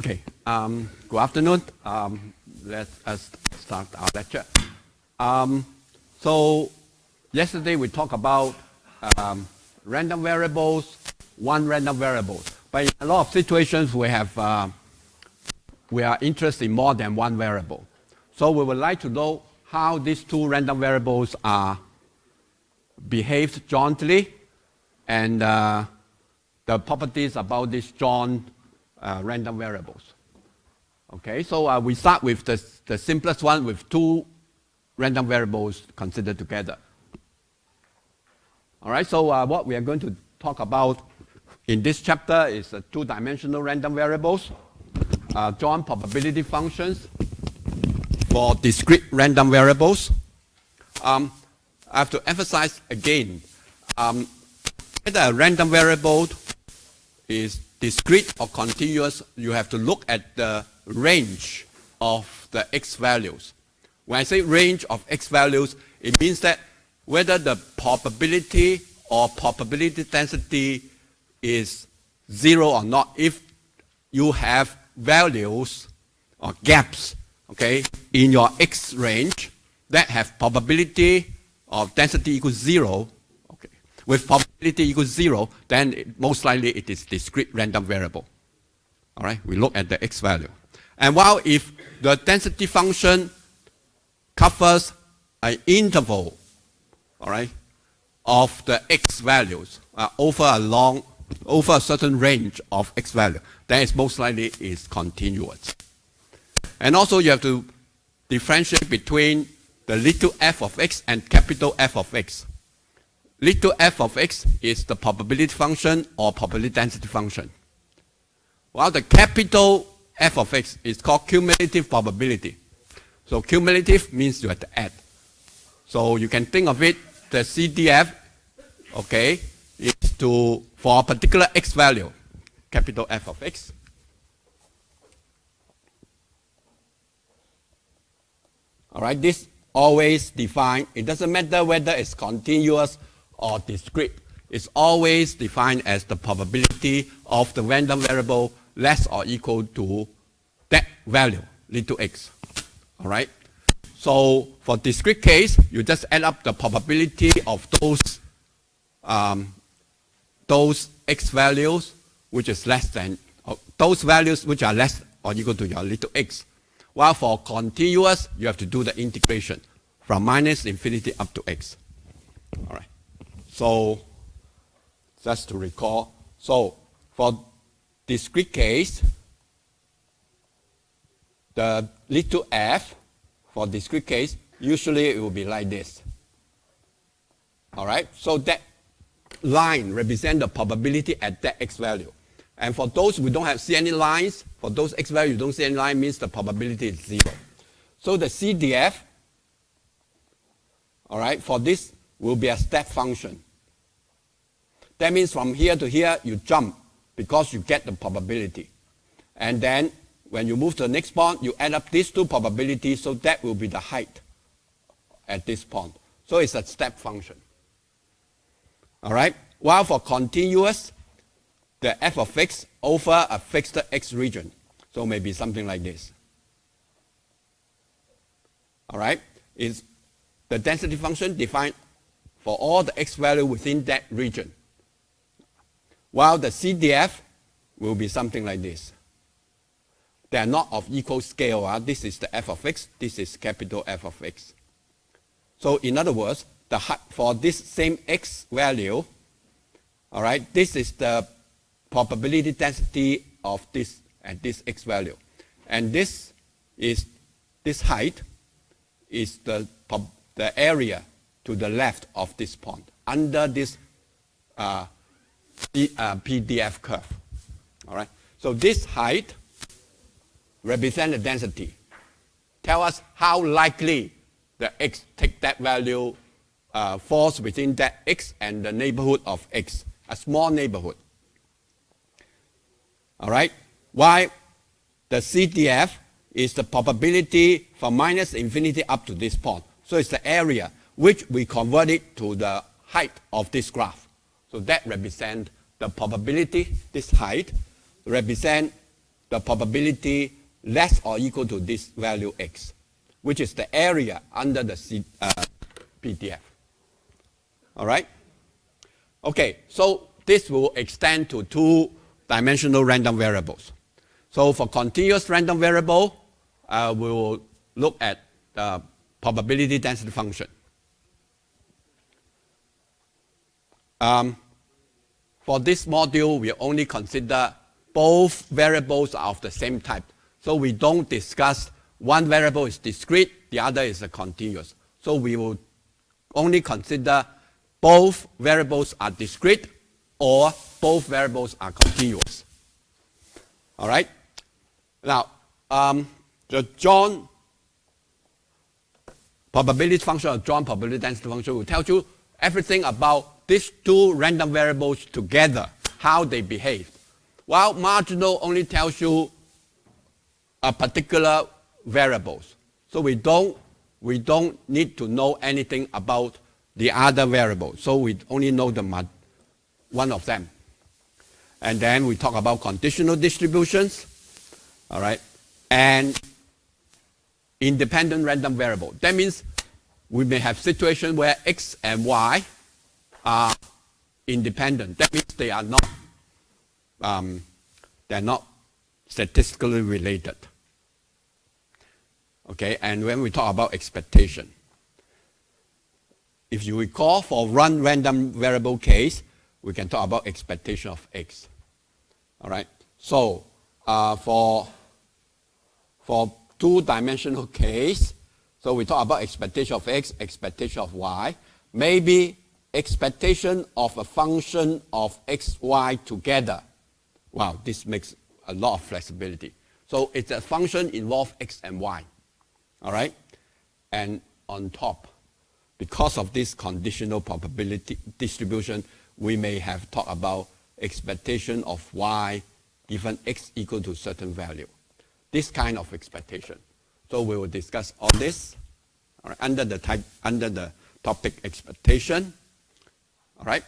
Okay, good afternoon. Let us start our lecture. So yesterday we talked about random variables, one random variable. But in a lot of situations we are interested in more than one variable. So we would like to know how these two random variables are behaved jointly and the properties about these joint random variables. Okay, so we start with the simplest one with two random variables considered together. All right, so what we are going to talk about in this chapter is two-dimensional random variables, joint probability functions for discrete random variables. I have to emphasize again, whether a random variable is discrete or continuous, you have to look at the range of the x values. When I say range of x values, it means that whether the probability or probability density is 0 or not. If you have values or gaps, okay, in your x range that have probability of density equals 0, with probability equals 0, then most likely it is discrete random variable. All right, we look at the x value. And while if the density function covers an interval, all right, of the x values over a certain range of x value, then it's most likely is continuous. And also you have to differentiate between the little f of x and capital F of x. Little f of x is the probability function or probability density function, while the capital F of x is called cumulative probability. So cumulative means you have to add. So you can think of it, the CDF, okay, is for a particular x value, capital F of x. All right, this always defined. It doesn't matter whether it's continuous or discrete. It's always defined as the probability of the random variable less or equal to that value, little x. All right? So for discrete case, you just add up the probability of those x values which is less than, those values which are less or equal to your little x. While for continuous, you have to do the integration from minus infinity up to x. All right. So just to recall, so for discrete case, the little f for discrete case, usually it will be like this. All right, so that line represents the probability at that x value. And for those we don't see any lines, for those x value you don't see any line, means the probability is 0. So the CDF, all right, for this will be a step function. That means from here to here, you jump because you get the probability. And then when you move to the next point, you add up these two probabilities, so that will be the height at this point. So it's a step function. All right? While for continuous, the f of x over a fixed x region. So maybe something like this. All right? Is the density function defined for all the x value within that region. While the CDF will be something like this. They are not of equal scale. This is the f of x, this is capital F of x. So in other words, for this same x value, all right, this is the probability density of this at this x value. And this height is the area to the left of this point, under this PDF curve. All right. So this height represents the density. Tell us how likely the x take that value falls within that x and the neighborhood of x, a small neighborhood. All right. Why? The CDF is the probability from minus infinity up to this point. So it's the area which we convert it to the height of this graph. So that represents the probability, this height, represent the probability less or equal to this value x, which is the area under the PDF. All right? Okay, so this will extend to two-dimensional random variables. So for continuous random variable, we will look at the probability density function. For this module, we only consider both variables are of the same type. So we don't discuss one variable is discrete, the other is a continuous. So we will only consider both variables are discrete or both variables are continuous. All right? Now, the John probability function or John probability density function will tell you everything about these two random variables together, how they behave. While marginal only tells you a particular variables. So we don't need to know anything about the other variables. So we only know one of them. And then we talk about conditional distributions, all right, and independent random variable. That means we may have situations where x and y are independent. That means they are not statistically related. Okay, and when we talk about expectation, if you recall, for one random variable case, we can talk about expectation of x. All right. So for two-dimensional case, so we talk about expectation of x, expectation of y. Maybe expectation of a function of x, y together. Wow, this makes a lot of flexibility. So it's a function involve x and y. All right? And on top, because of this conditional probability distribution, we may have talked about expectation of y given x equal to certain value. This kind of expectation. So we will discuss all this, all right, under the topic expectation. All right?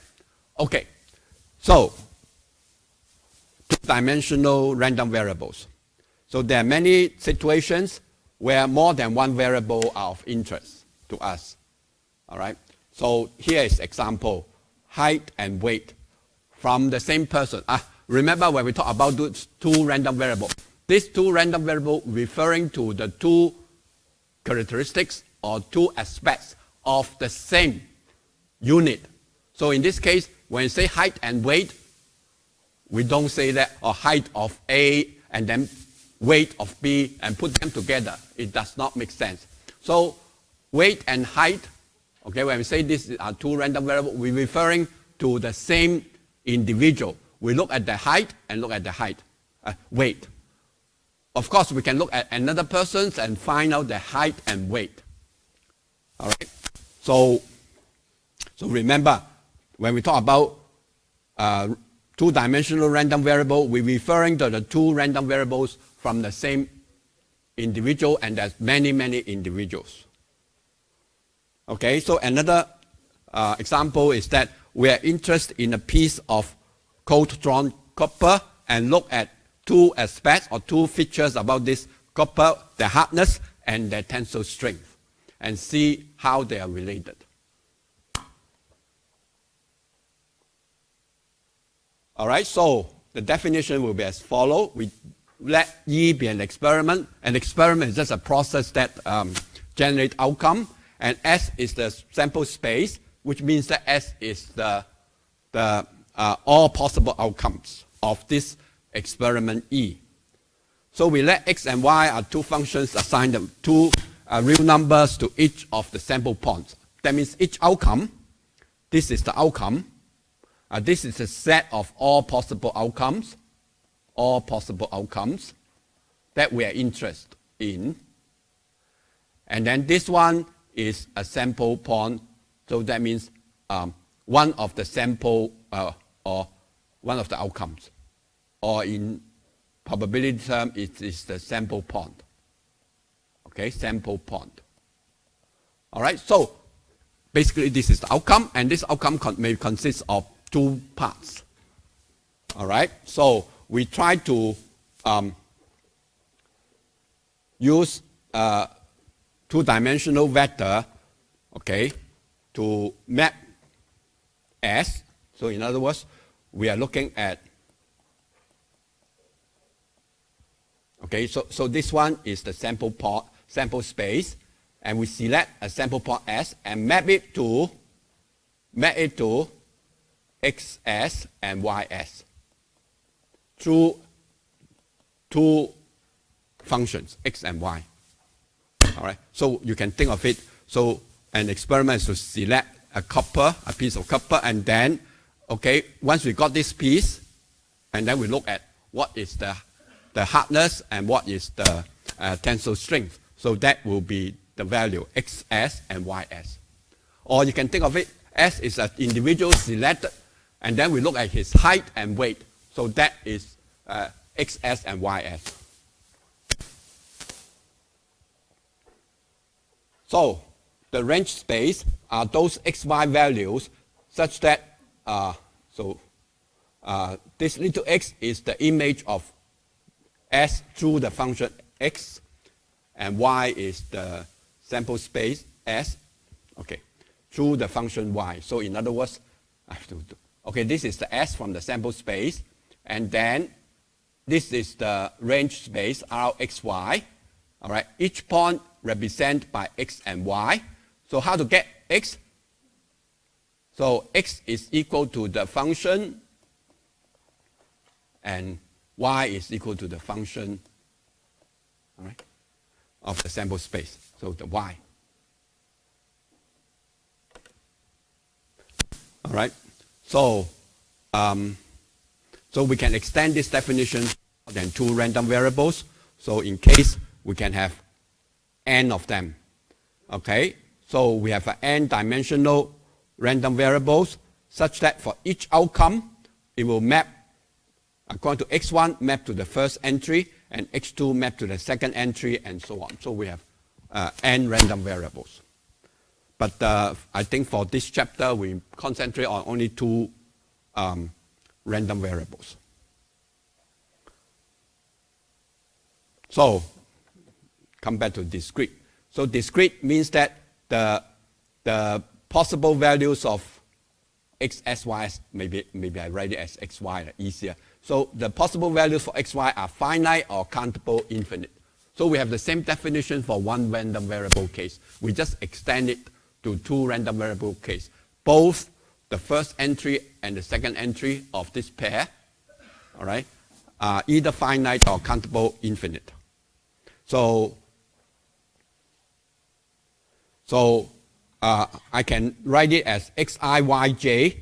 Okay. So two-dimensional random variables. So there are many situations where more than one variable are of interest to us. All right? So here is example, height and weight from the same person. Remember when we talk about those two random variables. These two random variables referring to the two characteristics or two aspects of the same unit. So in this case, when you say height and weight, we don't say that height of A and then weight of B and put them together. It does not make sense. So weight and height, okay, when we say these are two random variables, we're referring to the same individual. We look at the height and look at the weight. Of course, we can look at another person's and find out the height and weight. All right? So remember, when we talk about two-dimensional random variable, we're referring to the two random variables from the same individual, and there's many, many individuals. Okay, so another example is that we are interested in a piece of cold-drawn copper and look at two aspects or two features about this copper, the hardness and their tensile strength, and see how they are related. All right, so the definition will be as follows. We let E be an experiment. An experiment is just a process that generates outcome, and S is the sample space, which means that S is the all possible outcomes of this experiment E. So we let X and Y are two functions, assign them two real numbers to each of the sample points. That means each outcome, this is the outcome. This is a set of all possible outcomes that we are interested in. And then this one is a sample point, so that means one of the sample or one of the outcomes. Or in probability term, it is the sample point. Okay, sample point. All right, so basically this is the outcome, and this outcome may consist of two parts. All right, so we try to use a two-dimensional vector, okay, to map S. So in other words, we are looking at, okay, so this one is the sample space, and we select a sample point S and map it to XS and YS through two functions, X and Y. All right, so you can think of it, so an experiment is to select a piece of copper, and then, okay, once we got this piece, and then we look at what is the hardness and what is the tensile strength. So that will be the value, XS and YS. Or you can think of it, S is an individual selected, and then we look at his height and weight. So that is XS and YS. So the range space are those XY values such that, this little x is the image of S through the function X, and Y is the sample space S, okay, through the function Y. So in other words, I have to do, okay, this is the S from the sample space, and then this is the range space Rxy. All right, each point represented by X and Y. So how to get X? So X is equal to the function, and Y is equal to the function, all right, of the sample space. So the Y. All right. So so we can extend this definition more than two random variables. So in case we can have n of them. Okay. So we have an n-dimensional random variables such that for each outcome, it will map, according to x1, map to the first entry, and x2 map to the second entry, and so on. So we have n random variables. But I think for this chapter, we concentrate on only two random variables. So come back to discrete. So discrete means that the possible values of x, s, y, maybe I write it as x, y, easier. So the possible values for x, y are finite or countable infinite. So we have the same definition for one random variable case. We just extend it to two random variable case. Both the first entry and the second entry of this pair, all right, are either finite or countable infinite. So I can write it as xi, yj,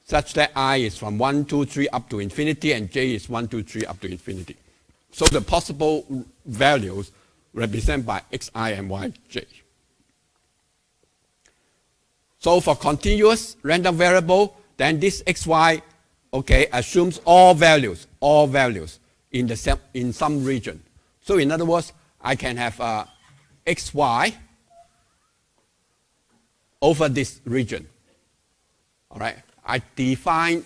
such that I is from 1, 2, 3 up to infinity, and j is 1, 2, 3 up to infinity. So the possible values represented by xi and yj. So for continuous random variable, then this xy, okay, assumes all values in some region. So in other words, I can have xy over this region. All right, I define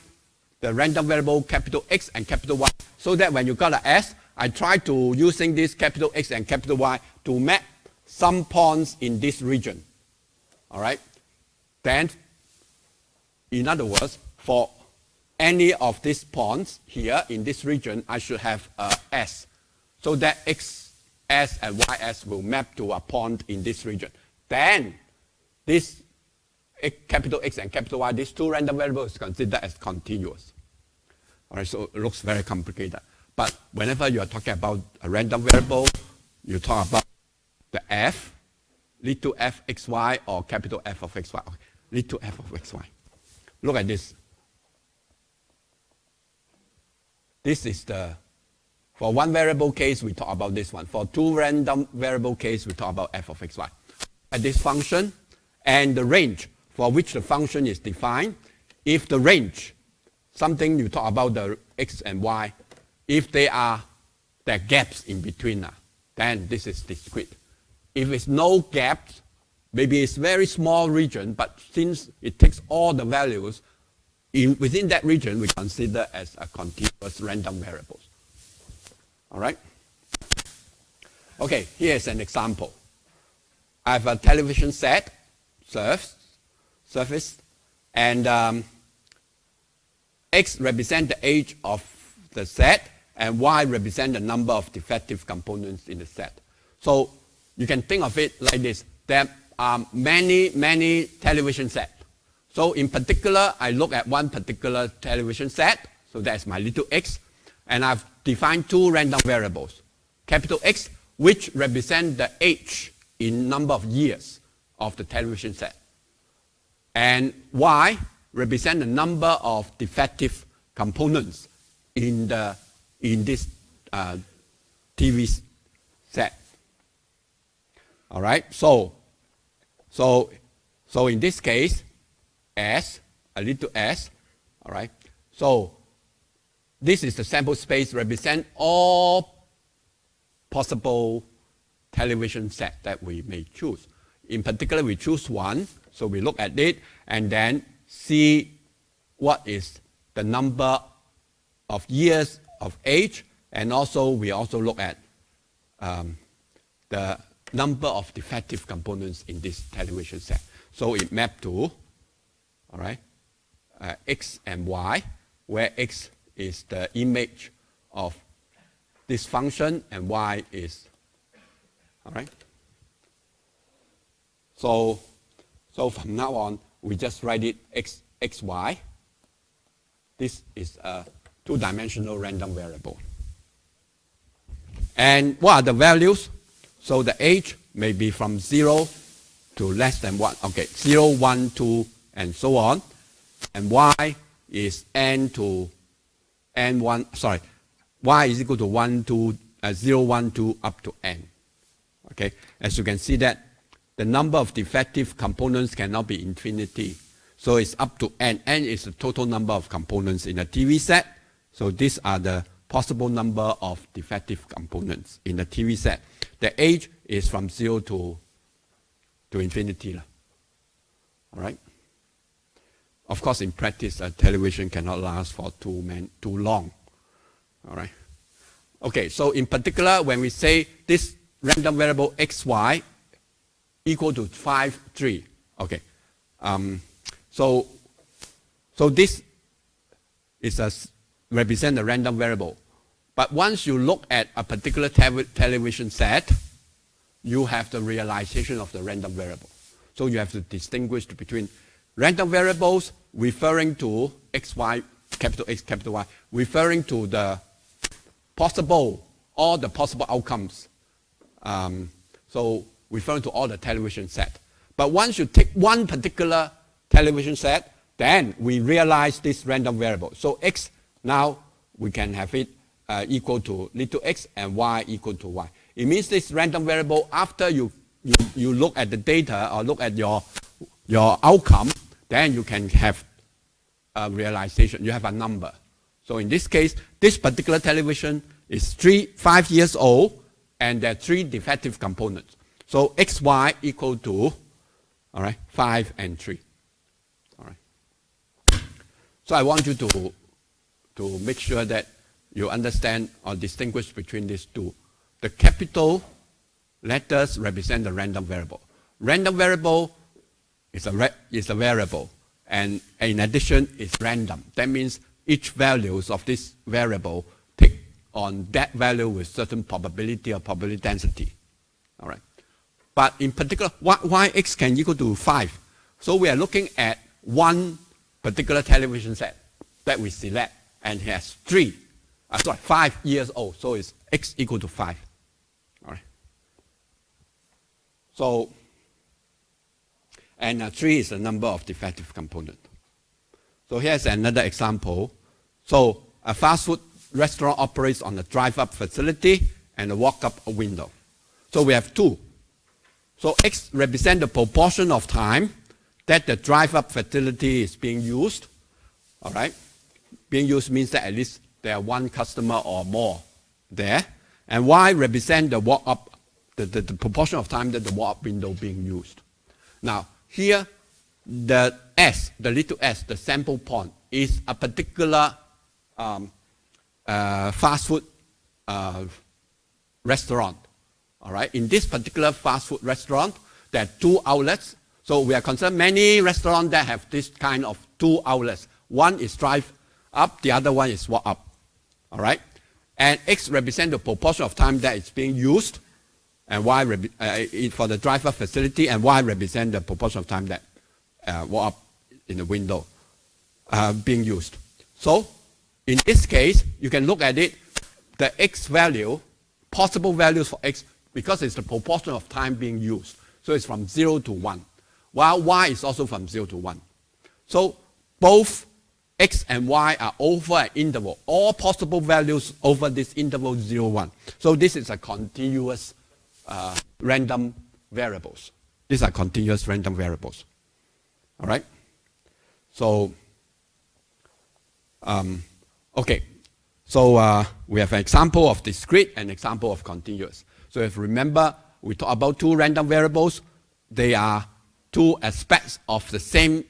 the random variable capital X and capital Y, so that when you got an S, I try to using this capital X and capital Y to map some points in this region. All right. Then, in other words, for any of these points here in this region, I should have a S, so that X, S, and YS will map to a point in this region. Then, this capital X and capital Y, these two random variables, is considered as continuous. All right, so it looks very complicated. But whenever you are talking about a random variable, you talk about the F, little f xy, or capital F of xy. Okay. Little f of xy. Look at this. This is for one variable case, we talk about this one. For two random variable case, we talk about f of xy. At this function and the range for which the function is defined, if the range, something you talk about the x and y, if there are gaps in between, then this is discrete. If it's no gaps, maybe it's very small region, but since it takes all the values within that region, we consider as a continuous random variables. All right? Okay, here's an example. I have a television set, surface, and X represents the age of the set, and Y represents the number of defective components in the set. So you can think of it like this. There are many television sets. So in particular, I look at one particular television set. So that's my little x. And I've defined two random variables. Capital X, which represent the age in number of years of the television set. And Y represent the number of defective components in this TV set. All right. So in this case, S, a little s. All right. So this is the sample space represent all possible television set that we may choose. In particular, we choose one. So we look at it and then see what is the number of years of age, and also we also look at the number of defective components in this television set. So it maps to, all right, X and Y, where X is the image of this function and Y is, all right. So from now on, we just write it X, Y. This is a two-dimensional random variable. And what are the values? So the age may be from 0 to less than 1. Okay, 0, 1, 2, and so on. And Y is n to n1, sorry, Y is equal to 1, 2, 0, 1, 2, up to n. Okay, as you can see that the number of defective components cannot be infinity. So it's up to n. N is the total number of components in a TV set. So these are the possible number of defective components in the TV set. The age is from 0 to infinity. All right? Of course, in practice, a television cannot last for too long. All right? Okay, so in particular, when we say this random variable xy equal to 5, 3, okay. So this is represent a random variable. But once you look at a particular television set, you have the realization of the random variable. So you have to distinguish between random variables referring to xy, capital X, capital Y, referring to all the possible outcomes. So referring to all the television set. But once you take one particular television set, then we realize this random variable. So X, now we can have it equal to little x and Y equal to Y. It means this random variable, after you look at the data or look at your outcome, then you can have a realization. You have a number. So in this case, this particular television is 5 years old, and there are 3 defective components. So xy equal to, all right, 5 and 3. All right. So I want you to make sure that you understand or distinguish between these two. The capital letters represent the random variable. Random variable is a variable, and in addition, it's random. That means each values of this variable take on that value with certain probability or probability density. All right. But in particular, why x can equal to 5? So we are looking at one particular television set that we select, and it has 5 years old. So it's x equal to 5. All right. So, and 3 is the number of defective components. So here's another example. So a fast food restaurant operates on a drive-up facility and a walk-up window. So we have 2. So X represents the proportion of time that the drive-up facility is being used. All right? Being used means that at least there are one customer or more there. And Y represents the walk-up, the proportion of time that the walk-up window being used. Now, here, the S, the little s, the sample point, is a particular fast food restaurant. All right. In this particular fast food restaurant, there are 2 outlets. So we are concerned many restaurants that have this kind of 2 outlets. One is drive up, the other one is walk up. All right. And X represents the proportion of time that is being used, and Y for the drive-up facility, and Y represents the proportion of time that walk up in the window being used. So in this case, you can look at it, the X value, possible values for X, because it's the proportion of time being used. So it's from 0 to 1, while Y is also from 0 to 1. So both X and Y are over an interval, all possible values over this interval 0, 1. So this is a continuous random variables. These are continuous random variables. All right? So, okay. So we have an example of discrete and example of continuous. So if you remember, we talk about 2 random variables. They are 2 aspects of the same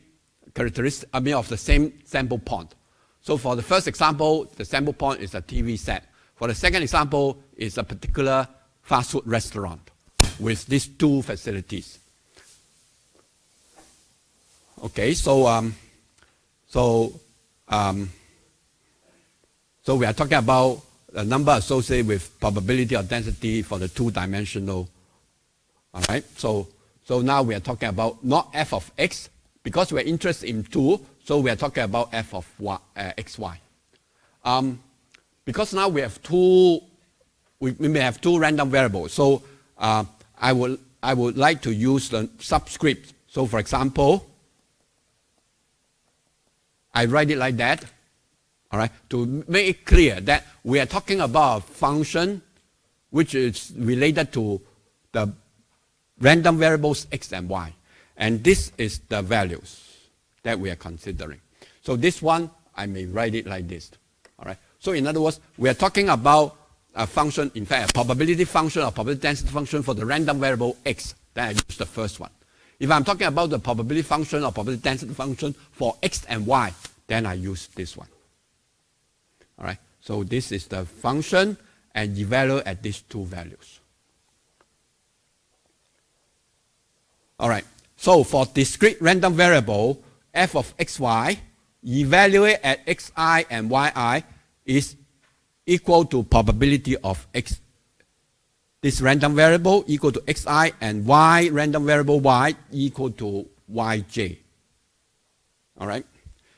characteristic, of the same sample point. So for the first example, the sample point is a TV set. For the second example, is a particular fast food restaurant with these 2 facilities. Okay, so we are talking about a number associated with probability or density for the 2-dimensional. All right, so now we are talking about not f of x, because we're interested in 2, so we are talking about f of y, xy. Because now we have 2, we may have 2 random variables. So I would like to use the subscript. So for example, I write it like that, all right, to make it clear that we are talking about a function which is related to the random variables x and y. And this is the values that we are considering. So this one, I may write it like this, all right. So in other words, we are talking about a function, in fact, a probability function or probability density function for the random variable x. Then I use the first one. If I'm talking about the probability function or probability density function for x and y, then I use this one. All right. So this is the function, and evaluate at these 2 values. All right. So for discrete random variable f of xy, evaluate at xi and yi is equal to probability of x. This random variable equal to xi, and y random variable y equal to yj. All right.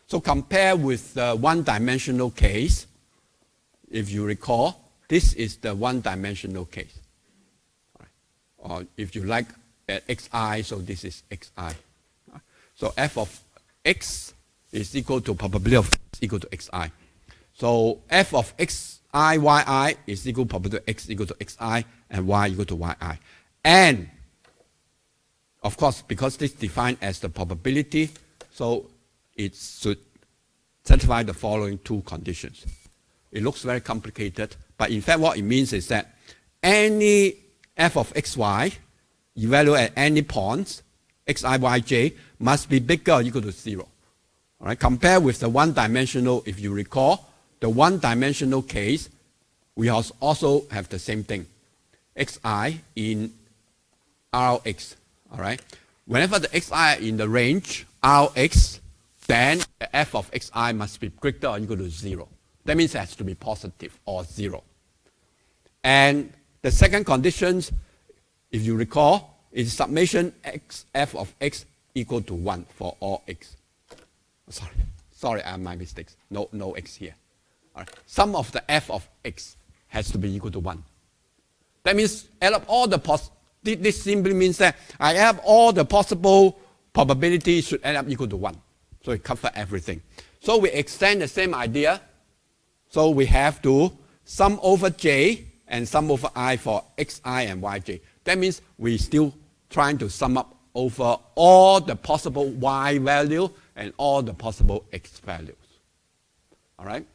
So compare with the 1-dimensional case. If you recall, this is the 1-dimensional case. All right. Or if you like, at xi, so this is xi. So f of x is equal to probability of x equal to xi. So f of xi yi is equal to probability of x equal to xi and y equal to yi. And of course, because this is defined as the probability, so it should satisfy the following 2 conditions. It looks very complicated, but in fact what it means is that any f of xy evaluate at any points, xi, yj, must be bigger or equal to 0. All right, compare with the 1-dimensional, if you recall, the 1-dimensional case, we also have the same thing, xi in Rx. All right, whenever the xi are in the range Rx, then the f of xi must be greater or equal to 0. That means it has to be positive or 0. And the second condition, if you recall, is summation x f of x equal to 1 for all x. Sorry, I have my mistakes. No x here. All right. Sum of the f of x has to be equal to 1. That means add up all the this simply means that I have all the possible probabilities should add up equal to 1. So it covers everything. So we extend the same idea. So we have to sum over j and sum over I for xi and yj. That means we're still trying to sum up over all the possible y value and all the possible x values. All right?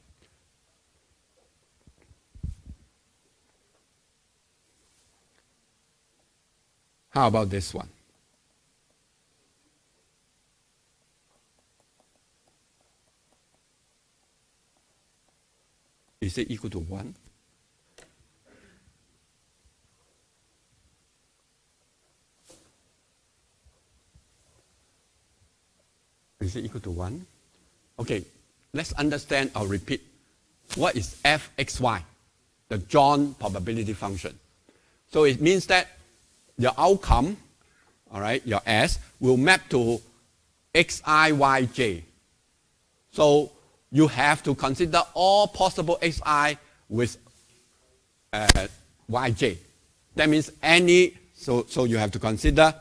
How about this one? Is it equal to 1? Is it equal to 1? Okay, let's understand or repeat. What is fxy? The John probability function. So it means that your outcome, all right, your S, will map to xi, yj. So you have to consider all possible xi with yj. That means so you have to consider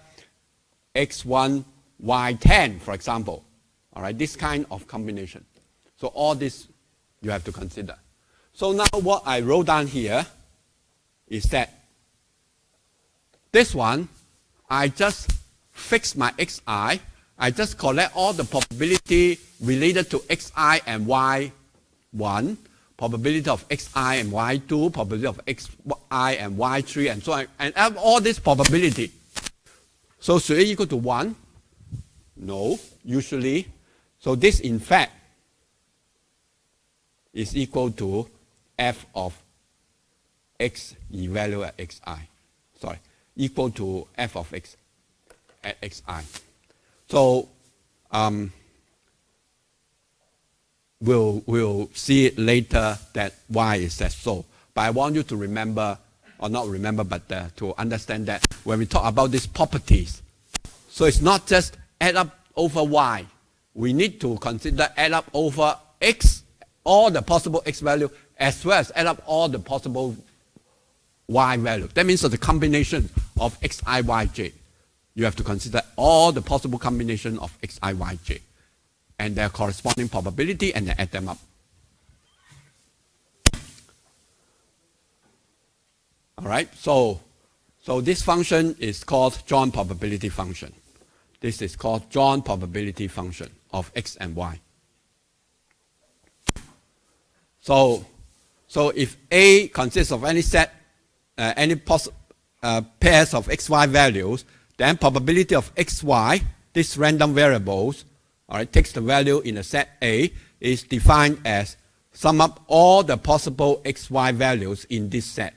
x1, y10, for example. All right, this kind of combination. So all this you have to consider. So now what I wrote down here is that this one, I just fix my xi. I just collect all the probability related to xi and y1, probability of xi and y2, probability of xi and y3, and so on, and have all this probability. So should it equal to 1? No, usually. So this, in fact, is equal to f of x evaluate at xi. Sorry, equal to f of x at xi. So we'll see it later that why is that so. But I want you to remember, or not remember, but to understand that when we talk about these properties, so it's not just add up over y. We need to consider add up over x, all the possible x value, as well as add up all the possible y value. That means that the combination of xi, yj. You have to consider all the possible combination of xi, yj and their corresponding probability, and then add them up. All right, so this function is called John probability function. This is called John probability function of x and y. So if A consists of any set, any pairs of xy values, then probability of xy, this random variables, all right, takes the value in a set A, is defined as sum up all the possible xy values in this set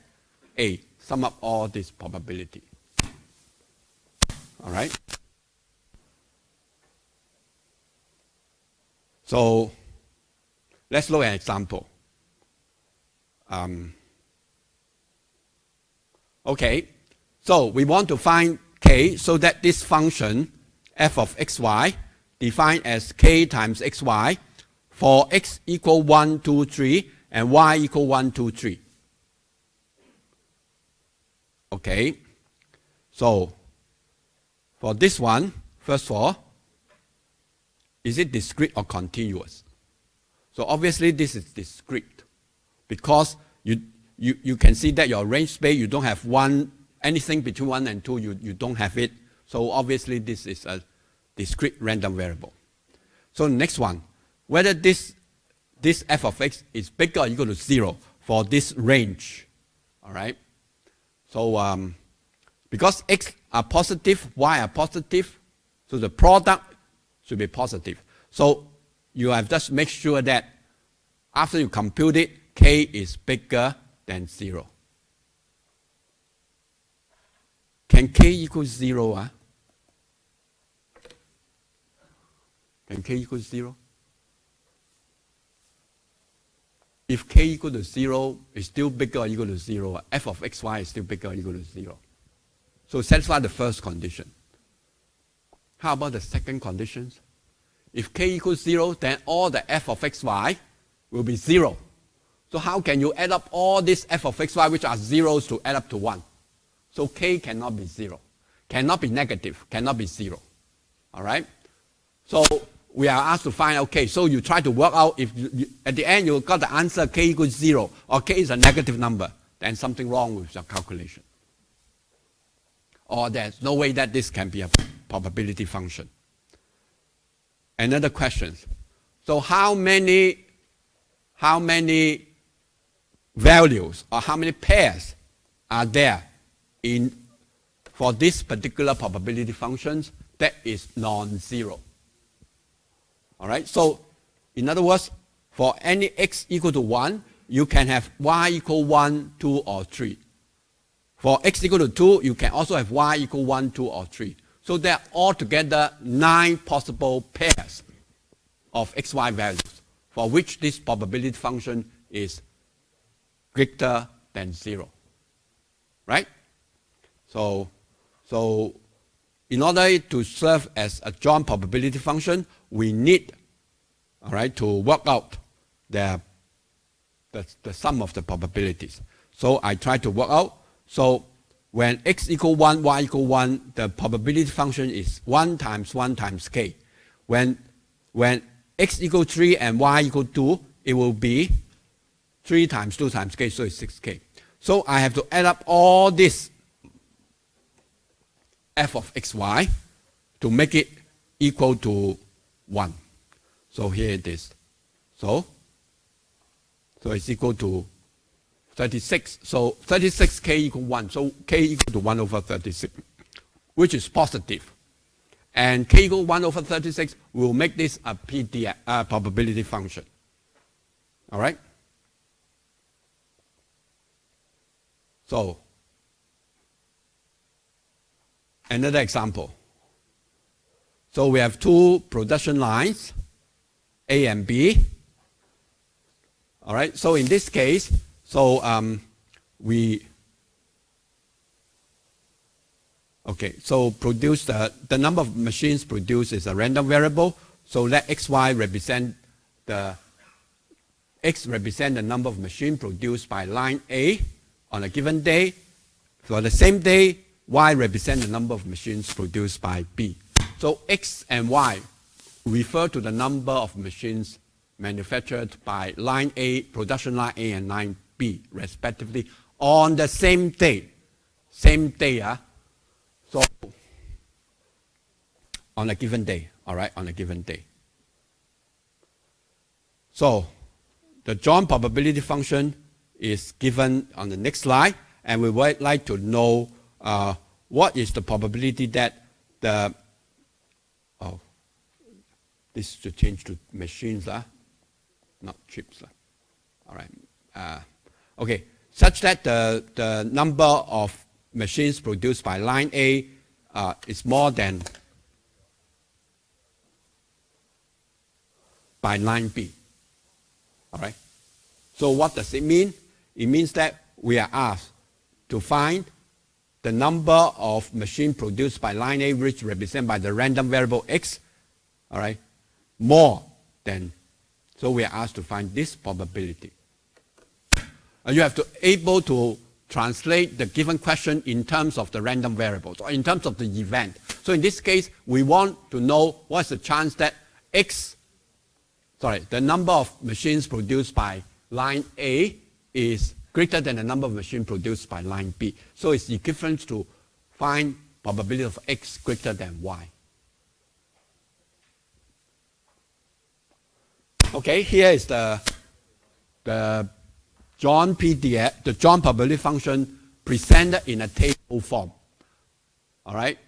A. Sum up all this probability. All right? So let's look at an example. Okay, so we want to find k so that this function f of xy defined as k times xy for x equal 1, 2, 3 and y equal 1, 2, 3. Okay, so for this one, first of all, is it discrete or continuous? So obviously this is discrete because you can see that your range space, you don't have anything between 1 and 2, you don't have it. So obviously this is a discrete random variable. So next one, whether this f of x is bigger or equal to 0 for this range. All right. So because x are positive, y are positive, so the product should be positive. So you have just make sure that after you compute it, k is bigger than 0. Can k equal 0? Can k equal 0? If k equal to 0, it's still bigger or equal to 0. F of xy is still bigger or equal to 0. So satisfy the first condition. How about the second condition? If k equals 0, then all the f of xy will be 0. So how can you add up all these f of xy which are zeros to add up to 1? So k cannot be 0, cannot be negative, cannot be 0. All right? So we are asked to find out k. So you try to work out if at the end you got the answer k equals 0 or k is a negative number, then something wrong with your calculation. Or there's no way that this can be a probability function. Another question. So how many values or how many pairs are there for this particular probability functions that is non-zero? All right, so in other words, for any x equal to 1, you can have y equal 1, 2, or 3. For x equal to 2, you can also have y equal 1, 2, or 3. So there are altogether 9 possible pairs of xy values for which this probability function is greater than 0, right? So in order to serve as a joint probability function, we need, all right, to work out the sum of the probabilities. So I try to work out. So when x equal 1, y equal 1, the probability function is 1 times 1 times k. When x equal 3 and y equal 2, it will be 3 times 2 times k, so it's 6k. So I have to add up all this f of xy to make it equal to 1. So here it is. So it's equal to 36. So 36k equal 1. So k equal to 1 over 36, which is positive. And k equal 1 over 36 will make this a PDF, probability function. All right? So another example. So we have two production lines, A and B. All right. So in this case, so produce the number of machines produced is a random variable. So let xy represent the number of machines produced by line A on a given day. For the same day, y represent the number of machines produced by B. So x and y refer to the number of machines manufactured by line A, production line A and line B, respectively, on the same day. Same day, So on a given day, all right, on a given day. So the joint probability function is given on the next slide, and we would like to know what is the probability that this should change to machines, not chips. All right. Okay, such that the number of machines produced by line A is more than by line B. All right. So what does it mean? It means that we are asked to find the number of machines produced by line A, which represented by the random variable x, all right, more than. So we are asked to find this probability. You have to able to translate the given question in terms of the random variables or in terms of the event. So in this case, we want to know what's the chance that the number of machines produced by line A is greater than the number of machines produced by line B. So it's equivalent to find probability of x greater than y. Okay, here is the joint PDF, the joint probability function presented in a table form. All right.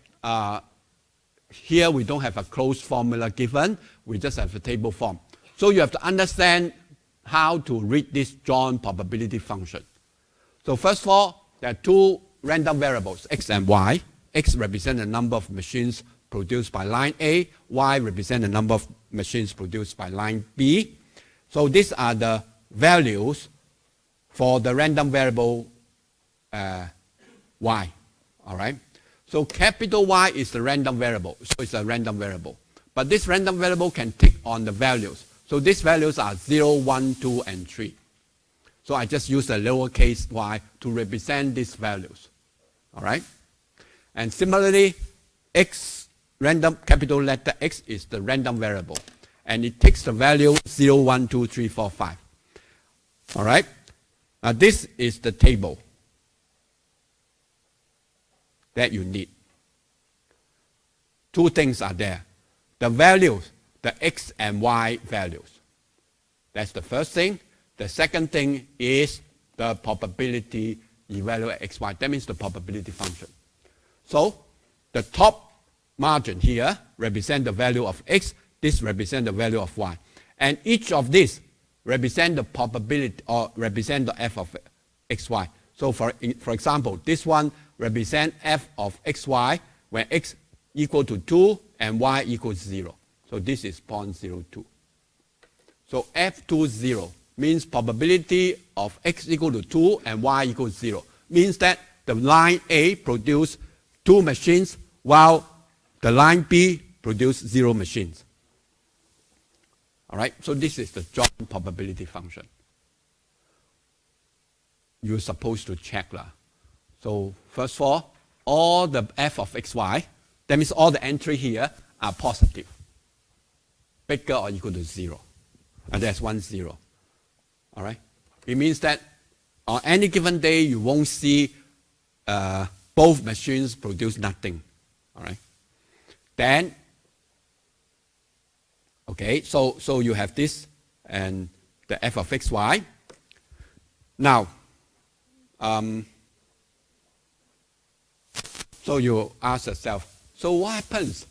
Here we don't have a closed formula given. We just have a table form. So you have to understand how to read this joint probability function. So first of all, there are two random variables, x and y. X represents the number of machines produced by line A. Y represents the number of machines produced by line B. So these are the values for the random variable y. All right. So capital Y is the random variable. So it's a random variable. But this random variable can take on the values. So these values are 0, 1, 2, and 3. So I just use a lowercase y to represent these values. All right? And similarly, x, random capital letter X is the random variable. And it takes the value 0, 1, 2, 3, 4, 5. All right? Now this is the table that you need. Two things are there. The values, the x and y values. That's the first thing. The second thing is the probability evaluate xy. That means the probability function. So the top margin here represents the value of x. This represents the value of y. And each of these represent the probability or represent the f of xy. So for example, this one represents f of xy when x equal to 2 and y equals 0. So this is 0.02. So F2 0 means probability of x equal to 2 and y equals 0. Means that the line A produce 2 machines while the line B produce 0 machines. All right, so this is the joint probability function. You're supposed to check. So first of all the f of xy, that means all the entry here are positive, bigger or equal to 0. And there's 1, 0. All right? It means that on any given day, you won't see both machines produce nothing. All right? Then, okay, so you have this and the f of xy. Now, so you ask yourself, so what happens?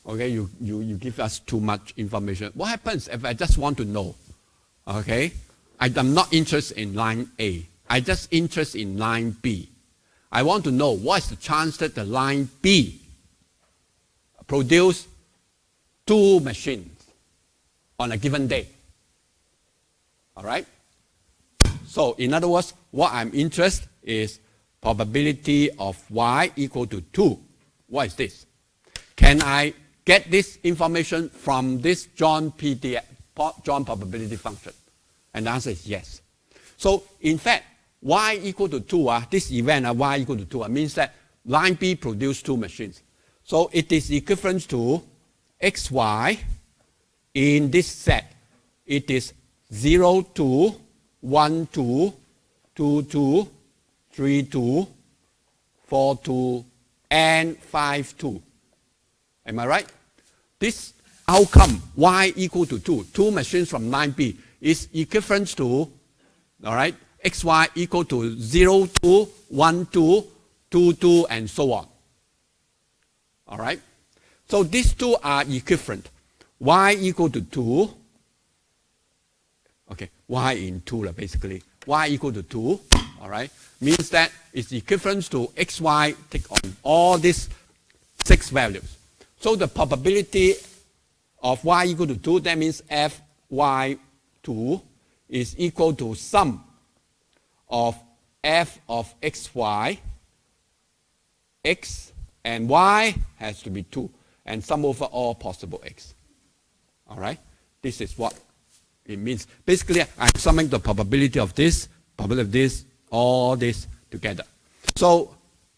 Okay, you give us too much information. What happens if I just want to know? Okay, I'm not interested in line A. I just interested in line B. I want to know what is the chance that the line B produce 2 machines on a given day. All right? So in other words, what I'm interested is probability of y equal to 2. What is this? Can I get this information from this joint probability function? And the answer is yes. So in fact, y equal to 2, this event y equal to 2 means that line B produced 2 machines. So it is equivalent to xy in this set. It is 0, 2, 1, 2, 2, 2, 3, 2, 4, 2, and 5, 2. Am I right? This outcome, y equal to 2, 2 machines from line B, is equivalent to, all right, xy equal to 0, 2, 1, 2, 2, 2, and so on. All right? So these two are equivalent. Y equal to 2, okay, y in 2 basically. Y equal to 2, all right, means that it's equivalent to xy take on all these 6 values. So the probability of y equal to 2, that means fy2 is equal to sum of f of xy, x and y has to be 2, and sum over all possible x. All right? This is what it means. Basically, I'm summing the probability of this, all this together. So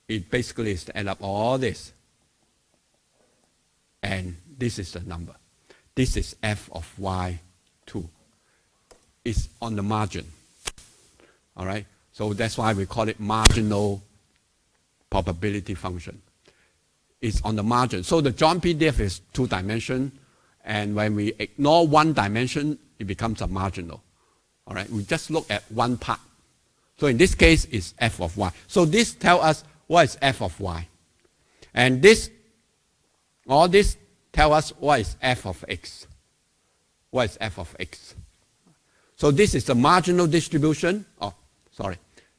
it basically is to add up all this. And this is the number. This is f of y2. It's on the margin. All right? So that's why we call it marginal probability function. It's on the margin. So the joint PDF is 2 dimension, and when we ignore 1 dimension, it becomes a marginal. All right? We just look at 1 part. So in this case, it's f of y. So this tells us what is f of y. And this, all this tells us what is f of x. What is f of x? So this is the marginal distribution. Oh, sorry.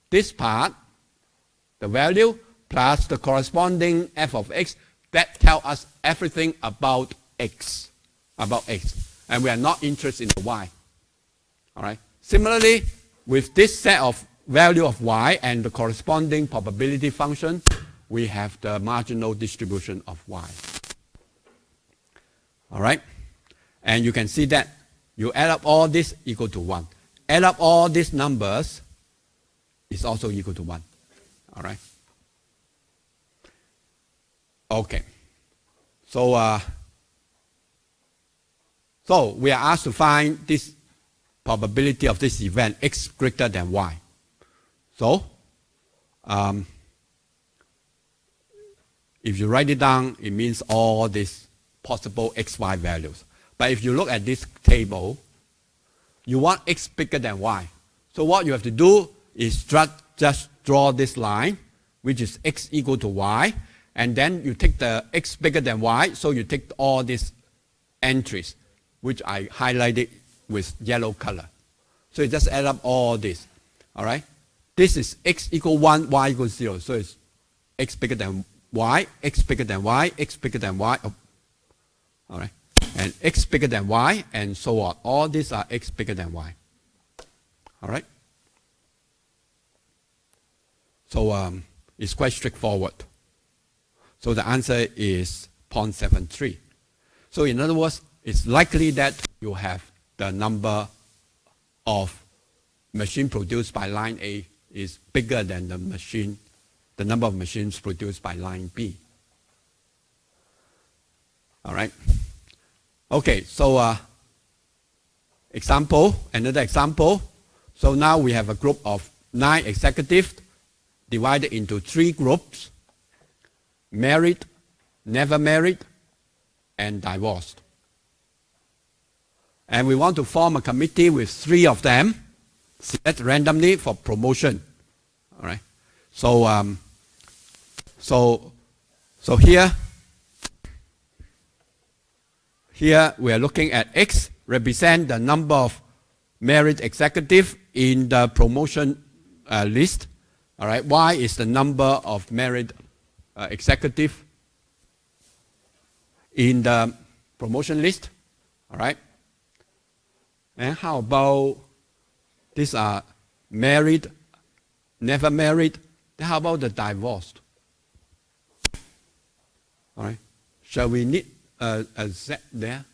This part, the value, plus the corresponding f of x, that tells us everything about x. And we are not interested in the y. All right? Similarly, with this set of value of y and the corresponding probability function, we have the marginal distribution of y. All right? And you can see that you add up all this equal to 1. Add up all these numbers is also equal to 1. All right? Okay. So, so we are asked to find this probability of this event, x greater than y. So, if you write it down, it means all these possible xy values. But if you look at this table, you want x bigger than y. So what you have to do is just draw this line, which is x equal to y, and then you take the x bigger than y, so you take all these entries, which I highlighted with yellow color. So you just add up all this, all right? This is x equal 1, y equals 0. So it's x bigger than y, x bigger than y, x bigger than y. Oh, all right? and x bigger than y, and so on. All these are x bigger than y. All right? So it's quite straightforward. So the answer is 0.73. So in other words, it's likely that you have the number of machines produced by line A is bigger than the number of machines produced by line B. All right? Okay, so another example. So now we have a group of 9 executives divided into 3 groups: married, never married, and divorced. And we want to form a committee with 3 of them, select randomly for promotion. All right. So here we are looking at X represent the number of married executives in the promotion list. All right. Y is the number of married executives in the promotion list. All right. And how about these are married, never married? Then how about the divorced? All right. Shall we need a Z there?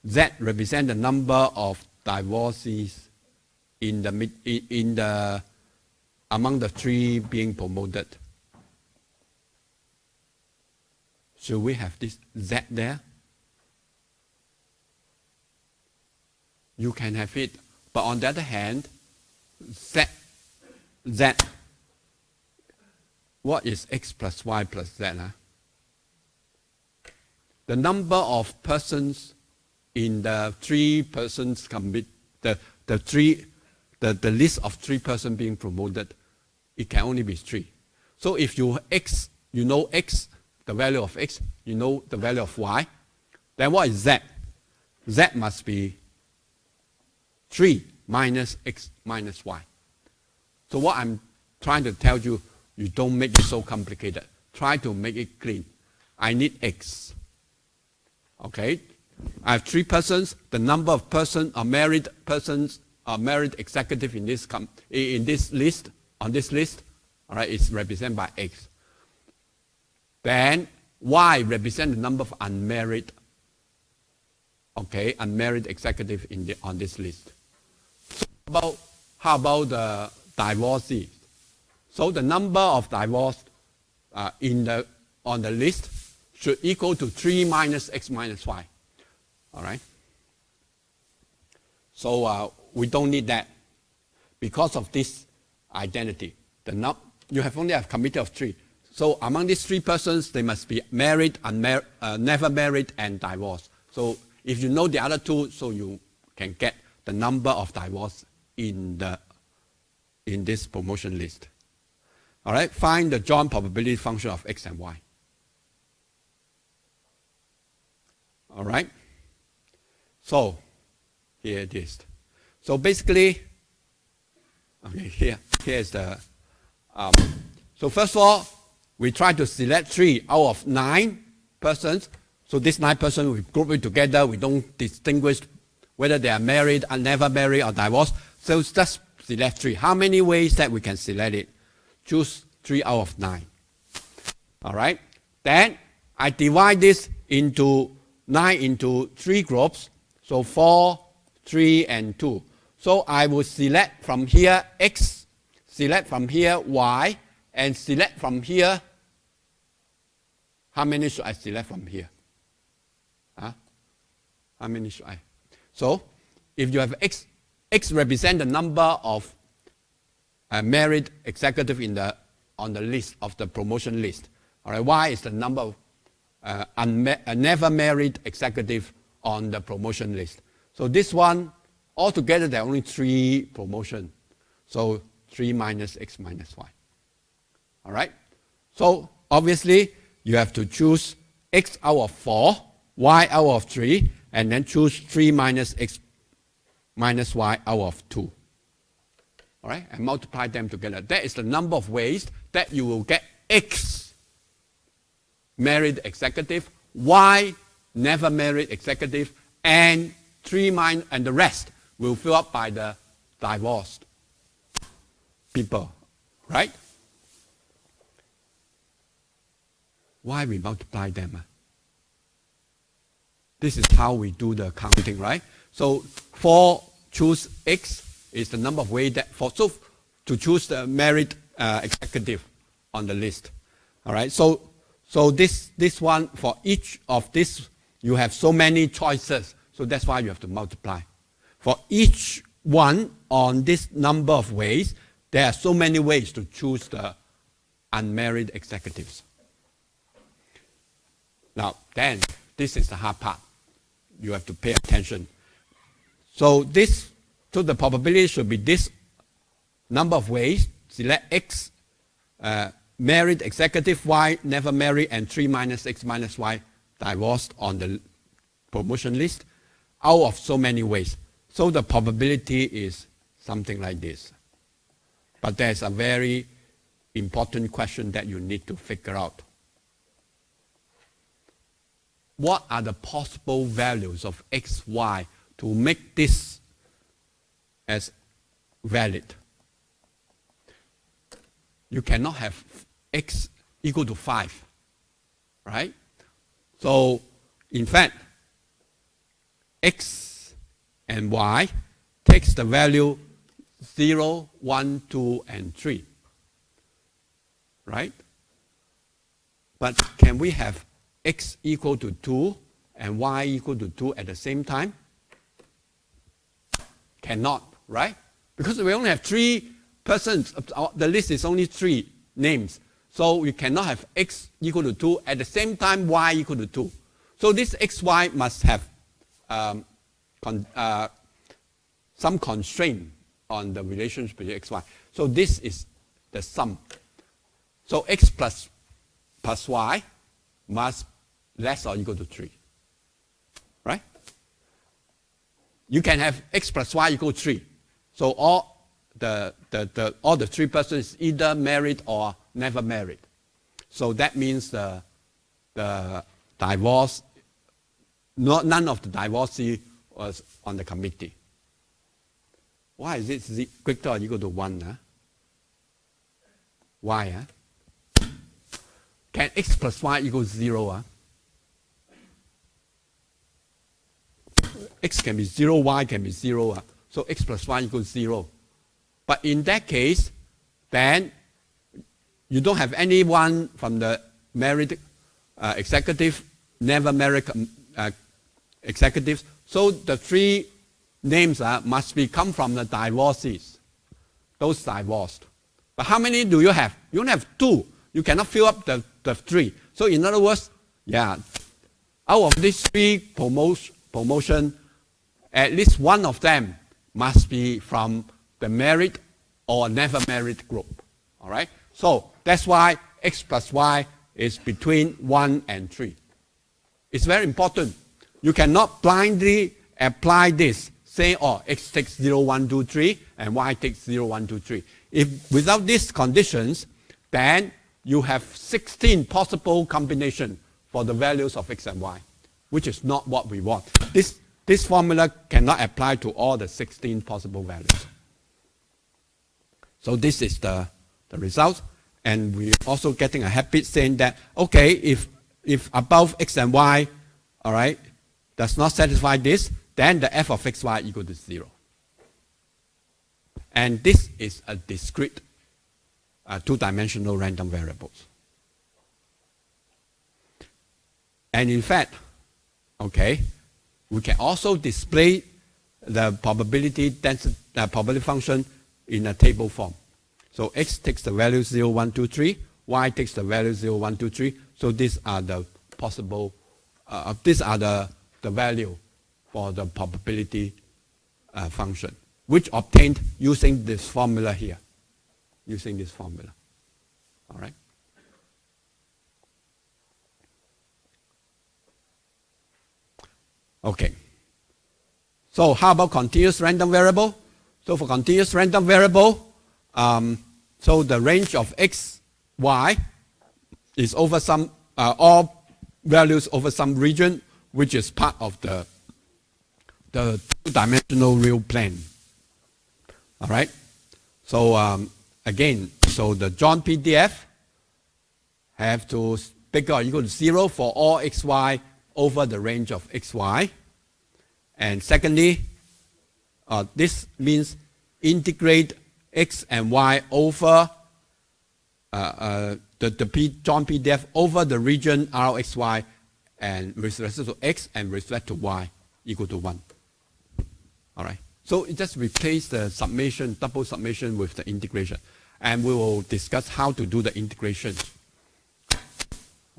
Z represents the number of divorcees among the 3 being promoted. Should we have this Z there? You can have it, but on the other hand, Z, what is X plus Y plus Z? Huh? The number of persons in the 3 persons the list of 3 persons being promoted, it can only be 3. So if you know X, the value of X, you know the value of Y, then what is Z? Z must be 3 minus X minus Y. So what I'm trying to tell you, you don't make it so complicated. Try to make it clean. I need X. Okay? I have 3 persons. The number of persons are married executive in this list, on this list, all right, is represented by X. Then Y represents the number of unmarried, okay, unmarried executive on this list. So how about the divorcees? So the number of divorced on the list should equal to 3 minus X minus Y. All right? So we don't need that because of this identity. You only have committee of 3. So among these 3 persons, they must be married, never married, and divorced. So if you know the other 2, so you can get the number of divorce in this promotion list. All right, find the joint probability function of X and Y. All right, so here it is. So basically, okay, here's the. So first of all, we try to select 3 out of 9 persons. So these 9 persons, we group it together. We don't distinguish whether they are married, or never married, or divorced. So just select 3. How many ways that we can select it? Choose 3 out of 9. All right. Then I divide this into 9 into 3 groups. So 4, 3, and 2. So I will select from here X, select from here Y, and select from here. How many should I select from here? Huh? How many should I? So if you have X represents the number of married executive on the list of the promotion list. All right, Y is the number of never married executive on the promotion list. So this one, altogether there are only 3 promotions. So 3 minus X minus Y. All right. So obviously you have to choose X out of 4, Y out of 3, and then choose 3 minus X minus Y out of 2. All right, and multiply them together. That is the number of ways that you will get X married executive, Y never married executive, and and the rest will fill up by the divorced people, right? Why we multiply them? This is how we do the counting, right? So 4 choose X is the number of ways that so to choose the married executive on the list. All right. So this one, for each of this, you have so many choices. So that's why you have to multiply. For each one on this number of ways, there are so many ways to choose the unmarried executives. Now, then, this is the hard part. You have to pay attention. So the probability should be this number of ways. Select X, married executive, Y never married, and 3 minus X minus Y divorced on the promotion list out of so many ways. So the probability is something like this. But there's a very important question that you need to figure out. What are the possible values of X, Y to make this as valid? You cannot have X equal to 5, right? So, in fact, X and Y takes the value 0, 1, 2, and 3, right? But can we have X equal to 2 and Y equal to 2 at the same time? Cannot, right? Because we only have 3 persons. The list is only 3 names. So we cannot have X equal to 2 at the same time Y equal to 2. So this XY must have some constraint on the relationship between XY. So this is the sum. So X plus Y must less or equal to 3, right? You can have X plus Y equal to 3. So all the 3 persons either married or never married. So that means the divorce, none of the divorcee was on the committee. Why is it greater or equal to 1? Huh? Why? Huh? Can X plus Y equal 0? Huh? X can be 0, Y can be 0. So X plus Y equals 0. But in that case, then you don't have anyone from the married executive, never married executives. So the 3 names must come from the divorcees, those divorced. But how many do you have? You only have 2. You cannot fill up the 3. So in other words, out of these 3 promotion, at least one of them must be from the married or never married group. All right? So that's why X plus Y is between 1 and 3. It's very important. You cannot blindly apply this. Say, X takes 0, 1, 2, 3, and Y takes 0, 1, 2, 3. If without these conditions, then you have 16 possible combinations for the values of X and Y, which is not what we want. This formula cannot apply to all the 16 possible values. So this is the result. And we're also getting a habit saying that, okay, if above X and Y, all right, does not satisfy this, then the f of xy equal to 0. And this is a discrete 2-dimensional random variables. And in fact, okay, we can also display the probability density probability function in a table form. So x takes the value 0, 1, 2, 3, y takes the value 0, 1, 2, 3. So these are the possible, these are the value for the probability function, which obtained using this formula here, using this formula. All right. Okay. So how about continuous random variable? So for continuous random variable, so the range of x, y is over some all values over some region which is part of the two-dimensional real plane. All right. So again, so the John PDF have to bigger or equal to 0 for all xy over the range of xy. And secondly, this means integrate x and y over the John PDF over the region Rxy and with respect to x and with respect to y equal to 1. All right. So it just replace the summation, double summation with the integration. And we will discuss how to do the integration. All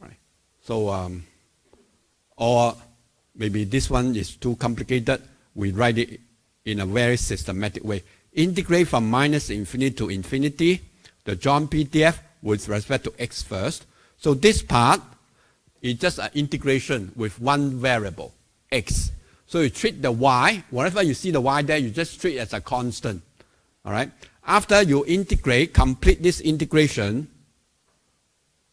right. So, or maybe this one is too complicated. We write it in a very systematic way. Integrate from minus infinity to infinity, the John PDF with respect to x first. So this part is just an integration with one variable, x. So you treat the y, whenever you see the y there, you just treat it as a constant. All right? After you integrate, complete this integration,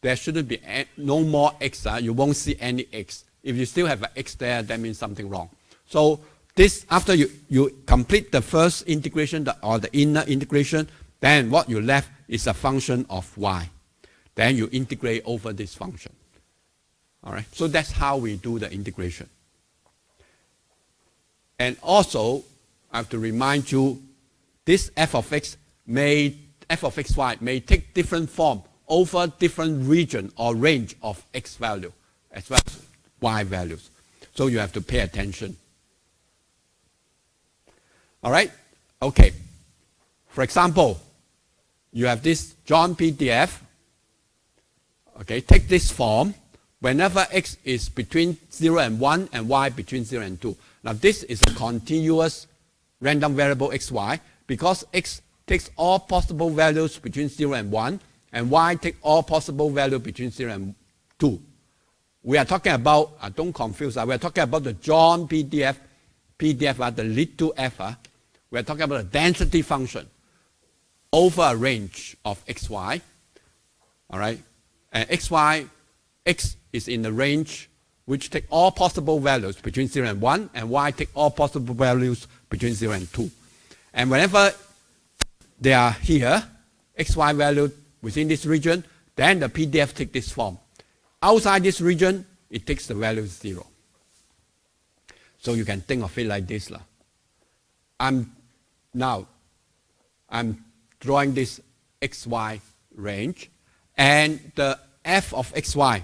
there shouldn't be no more x. You won't see any x. If you still have an x there, that means something wrong. So this, after you complete the first integration or the inner integration, then what you left is a function of y. Then you integrate over this function. All right? So that's how we do the integration. And also, I have to remind you, this f of xy may take different form over different region or range of x value as well as y values. So you have to pay attention. All right? Okay. For example, you have this John PDF. Okay, take this form whenever x is between 0 and 1 and y between 0 and 2. Now this is a continuous random variable xy because x takes all possible values between 0 and 1 and y takes all possible values between 0 and 2. We are talking about, don't confuse, we are talking about the John PDF, the little f. We are talking about a density function over a range of xy. All right? And x is in the range which take all possible values between 0 and 1, and y take all possible values between 0 and 2. And whenever they are here, xy value within this region, then the PDF takes this form. Outside this region, it takes the value 0. So you can think of it like this. I'm drawing this xy range, and the f of xy,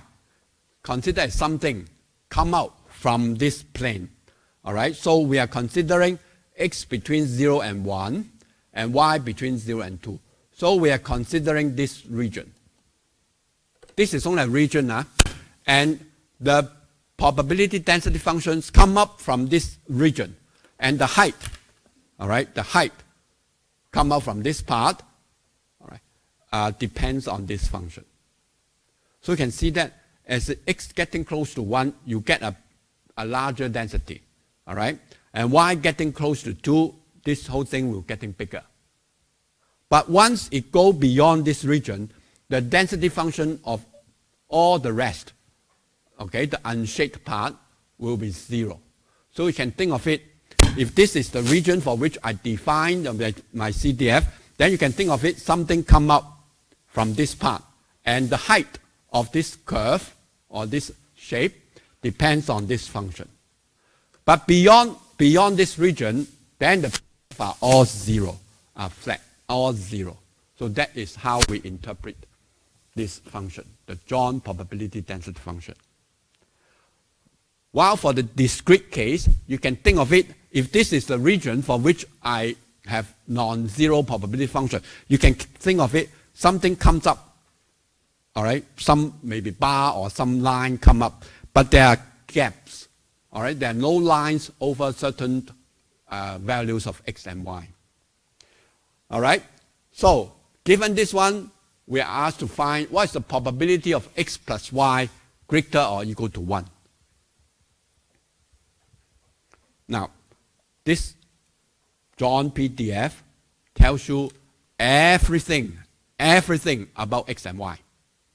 consider as something come out from this plane. All right, so we are considering x between 0 and 1 and y between 0 and 2. So we are considering this region. This is only a region, and the probability density functions come up from this region, and the height, all right, the height come out from this part, all right, depends on this function. So you can see that as x getting close to 1, you get a larger density, all right? And y getting close to 2, this whole thing will getting bigger. But once it goes beyond this region, the density function of all the rest, okay, the unshaped part, will be 0. So you can think of it, if this is the region for which I defined my CDF, then you can think of it, something come up from this part. And the height of this curve or this shape depends on this function. But beyond this region, then the are all 0, are flat, all 0. So that is how we interpret this function, the John probability density function. While for the discrete case, you can think of it, if this is the region for which I have non-zero probability function, you can think of it, something comes up, all right? Some maybe bar or some line come up, but there are gaps, all right? There are no lines over certain values of x and y. All right? So, given this one, we are asked to find what is the probability of x plus y greater or equal to 1. Now, this John PDF tells you everything about x and y.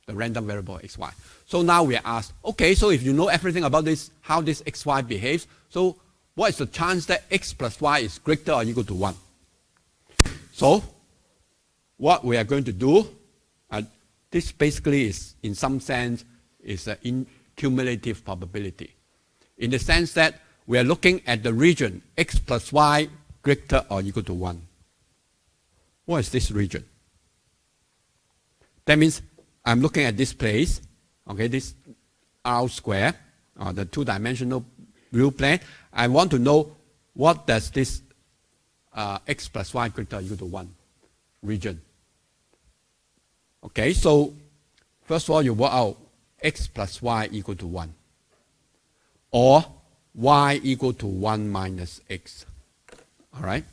the random variable xy. So now we are asked, okay, so if you know everything about this, how this xy behaves, so what is the chance that x plus y is greater or equal to 1? So what we are going to do, this basically is, in some sense, is an cumulative probability. In the sense that we are looking at the region x plus y greater or equal to 1. What is this region? That means I'm looking at this place, okay, this R square, the two-dimensional real plane. I want to know what does this x plus y greater or equal to 1 region. Okay, so first of all, you work out x plus y equal to 1. Or y equal to 1 minus x. All right?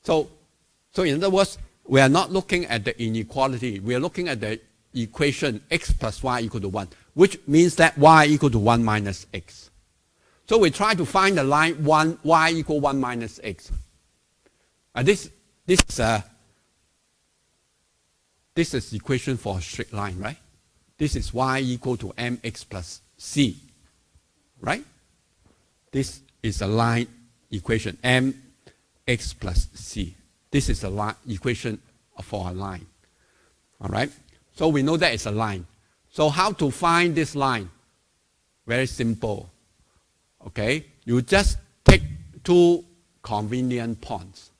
So in other words, we are not looking at the inequality. We are looking at the equation x plus y equal to 1, which means that y equal to 1 minus x. So we try to find the line y equal 1 minus x. This is equation for a straight line, right? This is y equal to mx plus c, right? This is a line equation, mx plus c. This is a line equation for a line, all right? So we know that it's a line. So how to find this line? Very simple, okay? You just take two convenient points,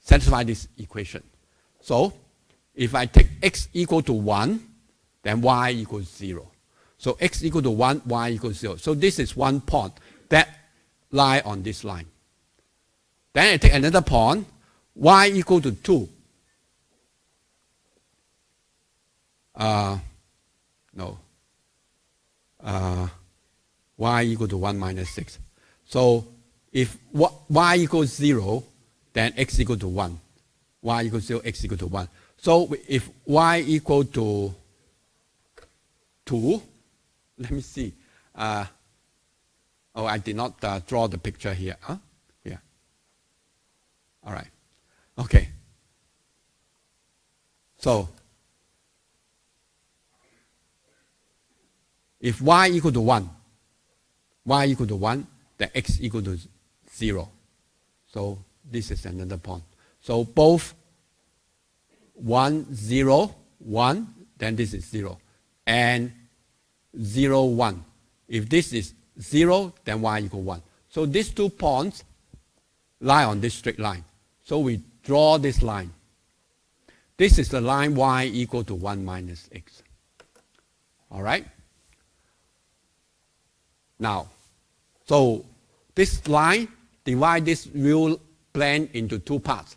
satisfy this equation. So if I take x equal to 1, then y equals 0. So x equal to 1, y equals 0. So this is one point that lie on this line. Then I take another point, y equal to 2. Y equal to 1 minus 6. So if y equals 0, then x equal to 1. Y equals 0, x equal to 1. So if y equal to 2, let me see. I did not draw the picture here. Huh? Yeah. All right. Okay. So if y equal to 1, then x equal to 0. So this is another point. So both 1, 0, 1, then this is 0. And 0, 1. If this is 0, then y equal 1. So these 2 points lie on this straight line. So we draw this line. This is the line y equal to 1 minus x. All right? Now, so this line divides this real plane into 2 parts.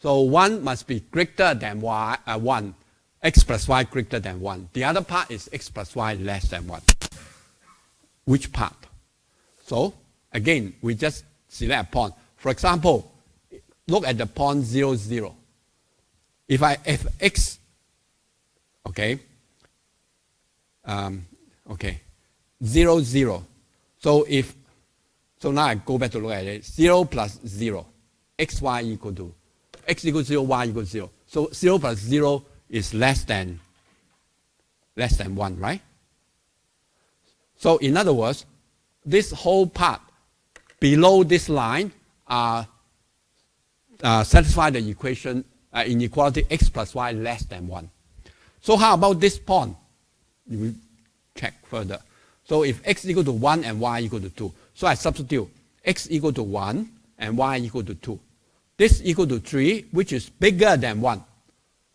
So one must be greater than 1, x plus y greater than 1. The other part is x plus y less than 1. Which part? So again, we just select a point. For example, look at the point 0, 0. If x, okay, 0, 0. So now I go back to look at it. 0 plus 0, x, y equal to, x equals 0, y equals 0. So 0 plus 0 is less than 1, right? So in other words, this whole part below this line satisfy the equation inequality x plus y less than 1. So how about this point? You will check further. So if x equal to 1 and y equal to 2, so I substitute x equal to 1 and y equal to 2. This equal to 3, which is bigger than 1.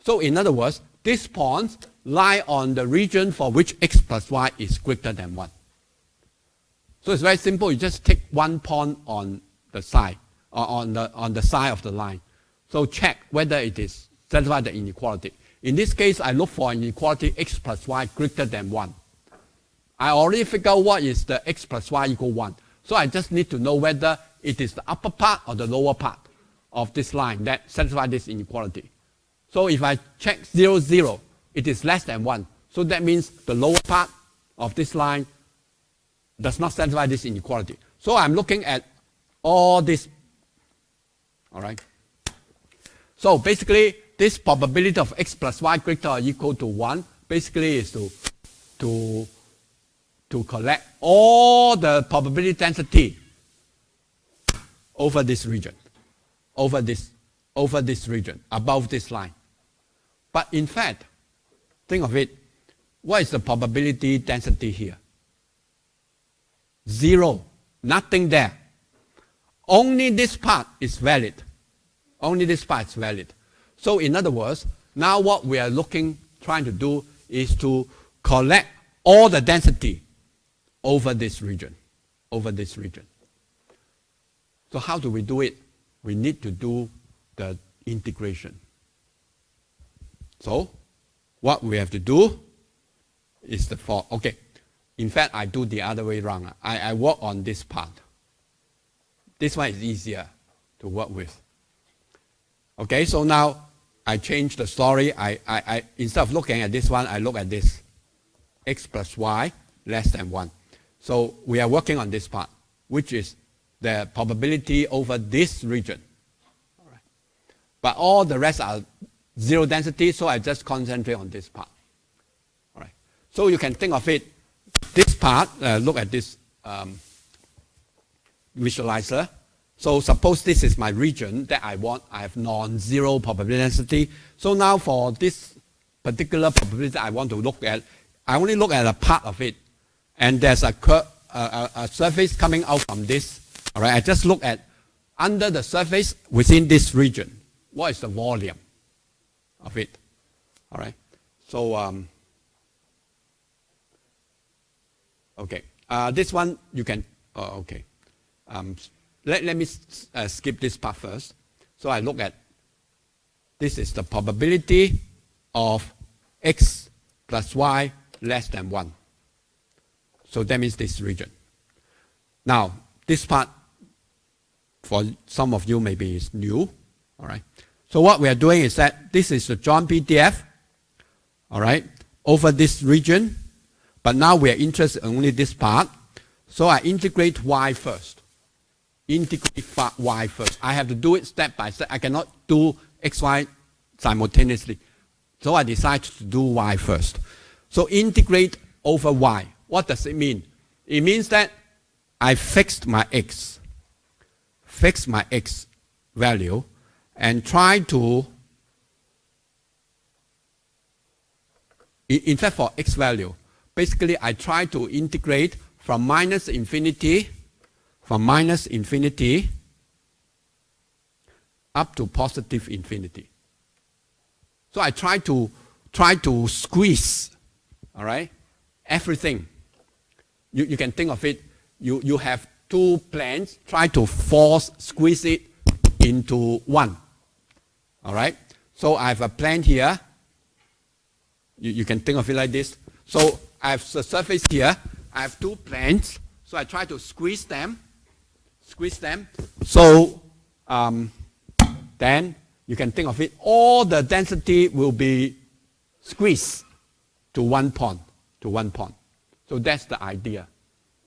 So in other words, these points lie on the region for which x plus y is greater than 1. So it's very simple. You just take one point on the side, or on the side of the line. So check whether it is satisfy the inequality. In this case, I look for inequality x plus y greater than 1. I already figured out what is the x plus y equal 1. So I just need to know whether it is the upper part or the lower part of this line that satisfies this inequality. So if I check 0, 0, it is less than 1. So that means the lower part of this line does not satisfy this inequality. So I'm looking at all this. All right. So basically, this probability of x plus y greater or equal to 1 basically is to collect all the probability density over this region, over this region, above this line. But in fact, think of it, what is the probability density here? 0, nothing there. Only this part is valid. Only this part is valid. So in other words, now what we are trying to do is to collect all the density over this region, So how do we do it? We need to do the integration. So what we have to do is okay. In fact, I do the other way around. I work on this part. This one is easier to work with. Okay, so now I change the story. I instead of looking at this one, I look at this. X plus y less than 1. So we are working on this part, which is the probability over this region. All right. But all the rest are 0 density, so I just concentrate on this part. All right. So you can think of it, this part, look at this visualizer. So suppose this is my region that I want. I have non-zero probability density. So now for this particular probability I want to look at, I only look at a part of it. And there's a surface coming out from this. All right, I just look at under the surface within this region. What is the volume of it? All right. So, okay. This one you can, okay. Let me skip this part first. So I look at, this is the probability of x plus y less than 1. So that means this region. Now, this part, for some of you maybe is new. All right. So what we are doing is that this is the John PDF, all right, over this region. But now we are interested in only this part. So I integrate y first. Integrate y first. I have to do it step by step. I cannot do x, y simultaneously. So I decide to do y first. So integrate over y. What does it mean? It means that I fixed my x value, and try to, in fact for x value, basically I try to integrate from minus infinity up to positive infinity. So I try to squeeze, all right, everything. You can think of it, you have 2 planes, try to squeeze it into 1. All right? So I have a plane here. You can think of it like this. So I have the surface here. I have 2 planes. So I try to squeeze them. So then you can think of it, all the density will be squeezed to one point. So that's the idea.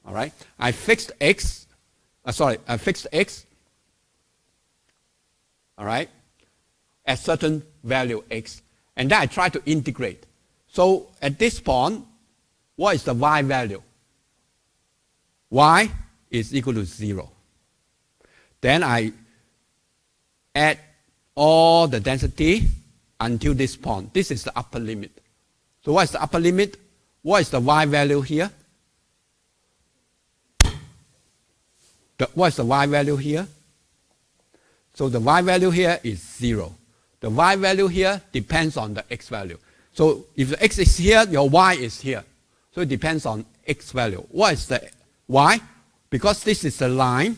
All right? I fixed x, all right, at certain value x, and then I try to integrate. So at this point, what is the y value? Y is equal to 0. Then I add all the density until this point. This is the upper limit. So what is the upper limit? What is the y value here? What is the y value here? So the y value here is 0. The y value here depends on the x value. So if the x is here, your y is here. So it depends on x value. What is the y? Because this is the line,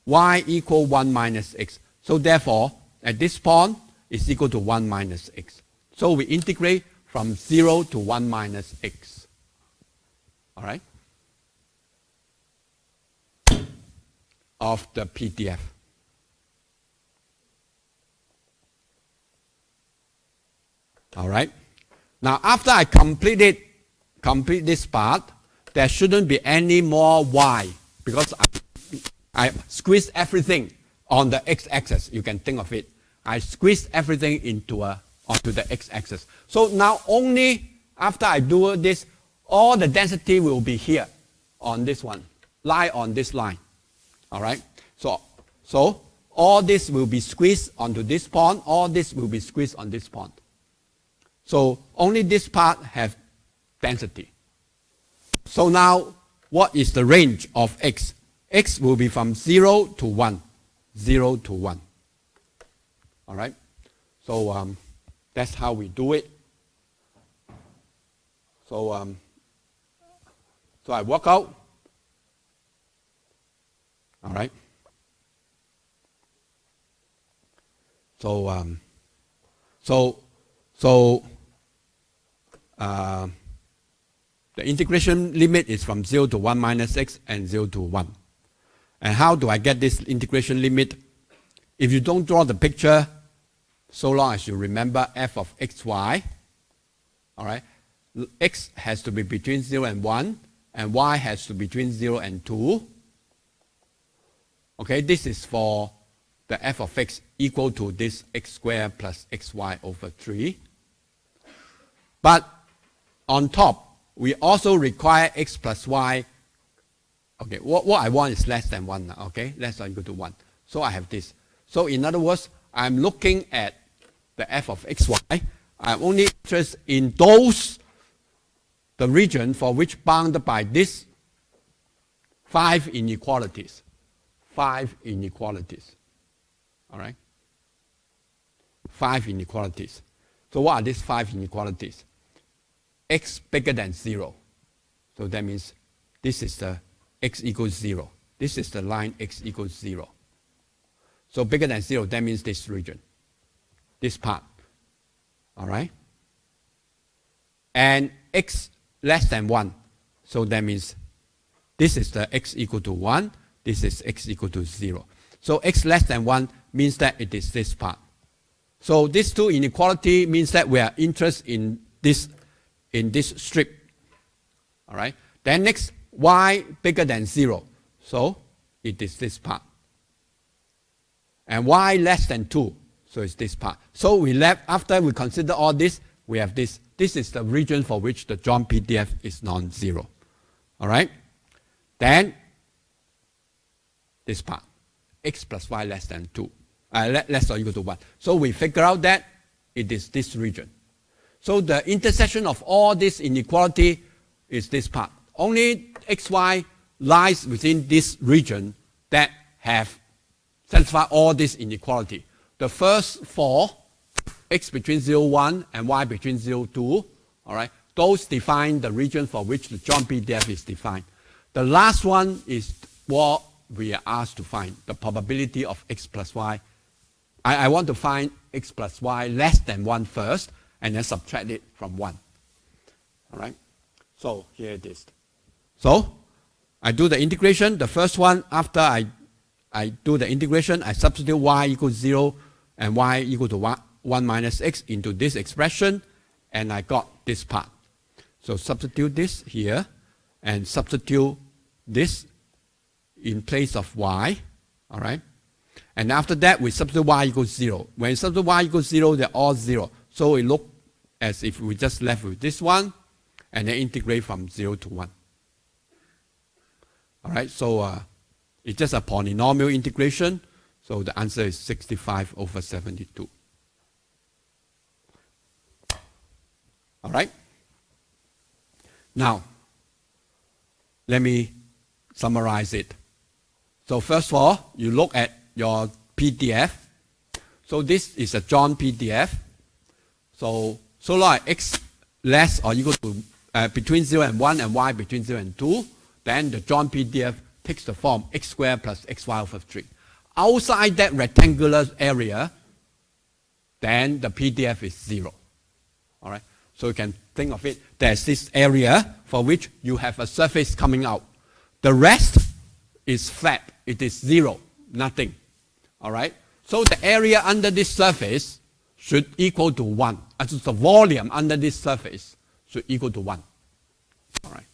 y equal 1 minus x. So therefore, at this point, it's equal to 1 minus x. So we integrate from 0 to 1 minus x. All right? Of the PDF. All right. Now, after I complete this part, there shouldn't be any more y because I squeeze everything on the x-axis. You can think of it. I squeeze everything onto the x-axis. So now only after I do this, all the density will be here on this one, lie on this line. All right? So all this will be squeezed onto this point, all this will be squeezed on this point. So only this part have density. So now, what is the range of x? X will be from 0 to 1. 0 to 1. All right? So that's how we do it. So, so I work out. All right? So, the integration limit is from 0 to 1 minus x and 0 to 1. And how do I get this integration limit? If you don't draw the picture, so long as you remember f of xy, all right, x has to be between 0 and 1, and y has to be between 0 and 2. Okay, this is for the f of x equal to this x squared plus xy over 3. But on top, we also require x plus y. Okay, what I want is less than 1 now, okay? Less than or equal to 1. So I have this. So in other words, I'm looking at the f of xy. I'm only interested in the region for which bounded by this 5 inequalities. 5 inequalities. All right? 5 inequalities. So what are these 5 inequalities? X bigger than 0. So that means this is the x equals 0. This is the line x equals 0. So bigger than 0, that means this region, this part. All right? And x less than 1. So that means this is the x equal to 1. This is x equal to 0. So x less than 1 means that it is this part. So these two inequality means that we are interested in this strip. All right? Then next, y bigger than 0. So it is this part. And y less than 2. So it's this part. So we left, after we consider all this, we have this. This is the region for which the joint PDF is non-zero. All right? Then this part, x plus y less than 2. Less or equal to 1. So we figure out that it is this region. So the intersection of all this inequality is this part. Only xy lies within this region that have satisfied all this inequality. The first 4, x between 0, 1 and y between 0, 2, all right, those define the region for which the joint PDF is defined. The last one is what we are asked to find, the probability of x plus y. I want to find x plus y less than 1 first, and then subtract it from 1. All right? So here it is. So I do the integration. The first one, after I do the integration, I substitute y equals 0 and y equal to 1 minus x into this expression, and I got this part. So substitute this here, and substitute this in place of y. All right? And after that, we substitute y equals 0. When you substitute y equals 0, they're all 0. So it looks as if we just left with this one, and then integrate from 0 to 1. All right, so it's just a polynomial integration. So the answer is 65 over 72. All right? Now, let me summarize it. So first of all, you look at your PDF. So this is a joint PDF. So long as x less or equal to between 0 and 1 and y between 0 and 2, then the joint PDF takes the form x squared plus xy over 3. Outside that rectangular area, then the PDF is 0. All right? So you can think of it, there's this area for which you have a surface coming out. The rest is flat. It is 0, nothing. All right? So the area under this surface should equal to 1. So the volume under this surface should equal to 1. All right?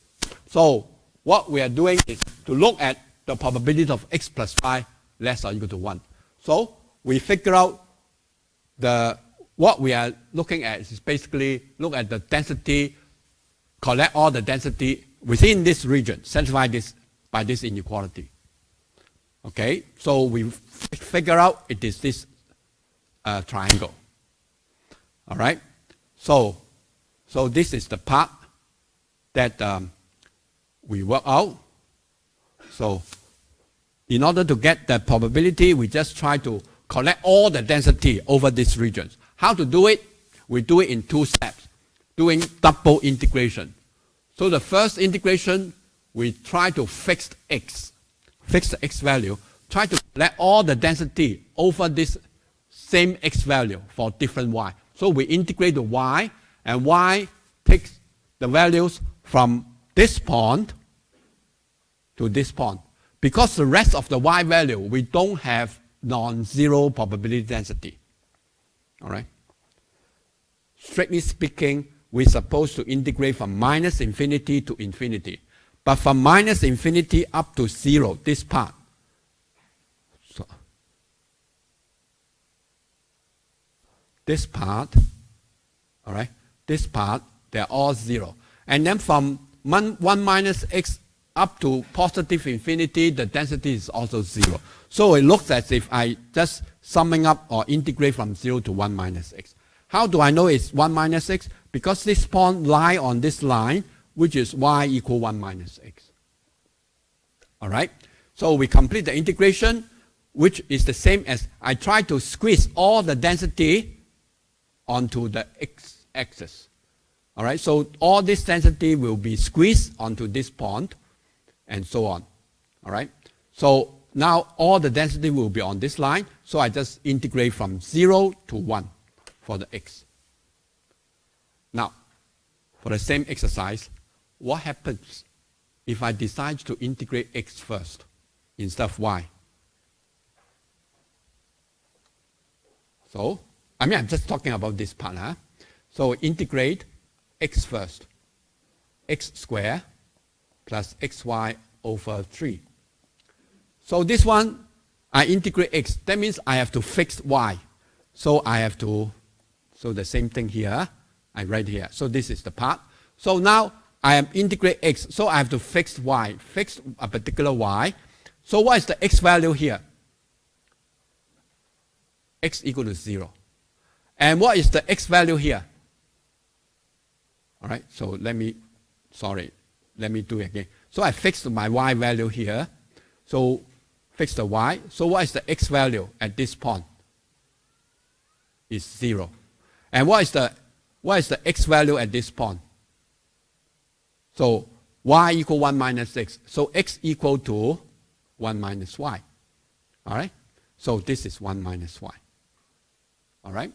So what we are doing is to look at the probability of x plus y less or equal to 1. So we figure out what we are looking at is basically look at the density, collect all the density within this region, satisfy this by this inequality. Okay, so we figure out it is this triangle. All right, so this is the part that we work out. So in order to get the probability, we just try to collect all the density over these regions. How to do it? We do it in 2 steps, doing double integration. So the first integration, we try to fix the x value, try to collect all the density over this same x value for different y. So we integrate the y, and y takes the values from this point to this point. Because the rest of the y value, we don't have non-zero probability density. All right? Strictly speaking, we're supposed to integrate from minus infinity to infinity. But from minus infinity up to 0, this part. So, this part, all right, this part, they're all 0. And then from 1 minus x up to positive infinity, the density is also 0. So it looks as if I just summing up or integrate from 0 to 1 minus x. How do I know it's 1 minus x? Because this point lies on this line, which is y equal 1 minus x. All right? So we complete the integration, which is the same as I try to squeeze all the density onto the x-axis. All right? So all this density will be squeezed onto this point, and so on. All right? So now all the density will be on this line, so I just integrate from 0 to 1 for the x. Now, for the same exercise, what happens if I decide to integrate x first instead of y? So, I'm just talking about this part. Huh? So integrate x first. X squared plus xy over 3. So this one, I integrate x. That means I have to fix y. So I have to, so the same thing here, I write here. So this is the part. So now I am integrate x. So I have to fix y, fix a particular y. So what is the x value here? X equal to 0. And what is the x value here? All right, so let me do it again. So I fixed my y value here. So fix the y. So what is the x value at this point? Is 0. And what is the x value at this point? So y equal 1 minus x. So x equal to 1 minus y. All right? So this is 1 minus y. All right?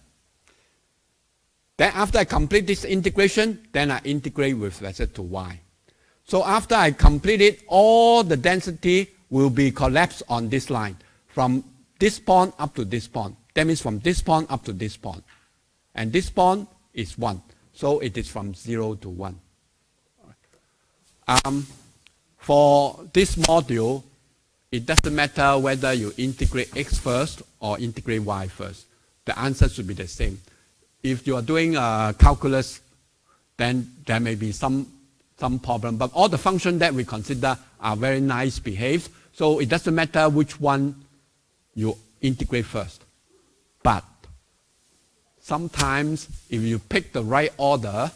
Then after I complete this integration, then I integrate with respect to y. So after I complete it, all the density will be collapsed on this line from this point up to this point. That means from this point up to this point. And this point is 1. So it is from 0 to 1. For this module, it doesn't matter whether you integrate x first or integrate y first. The answer should be the same. If you are doing calculus, then there may be some problem. But all the functions that we consider are very nice behaved. So it doesn't matter which one you integrate first. But sometimes if you pick the right order,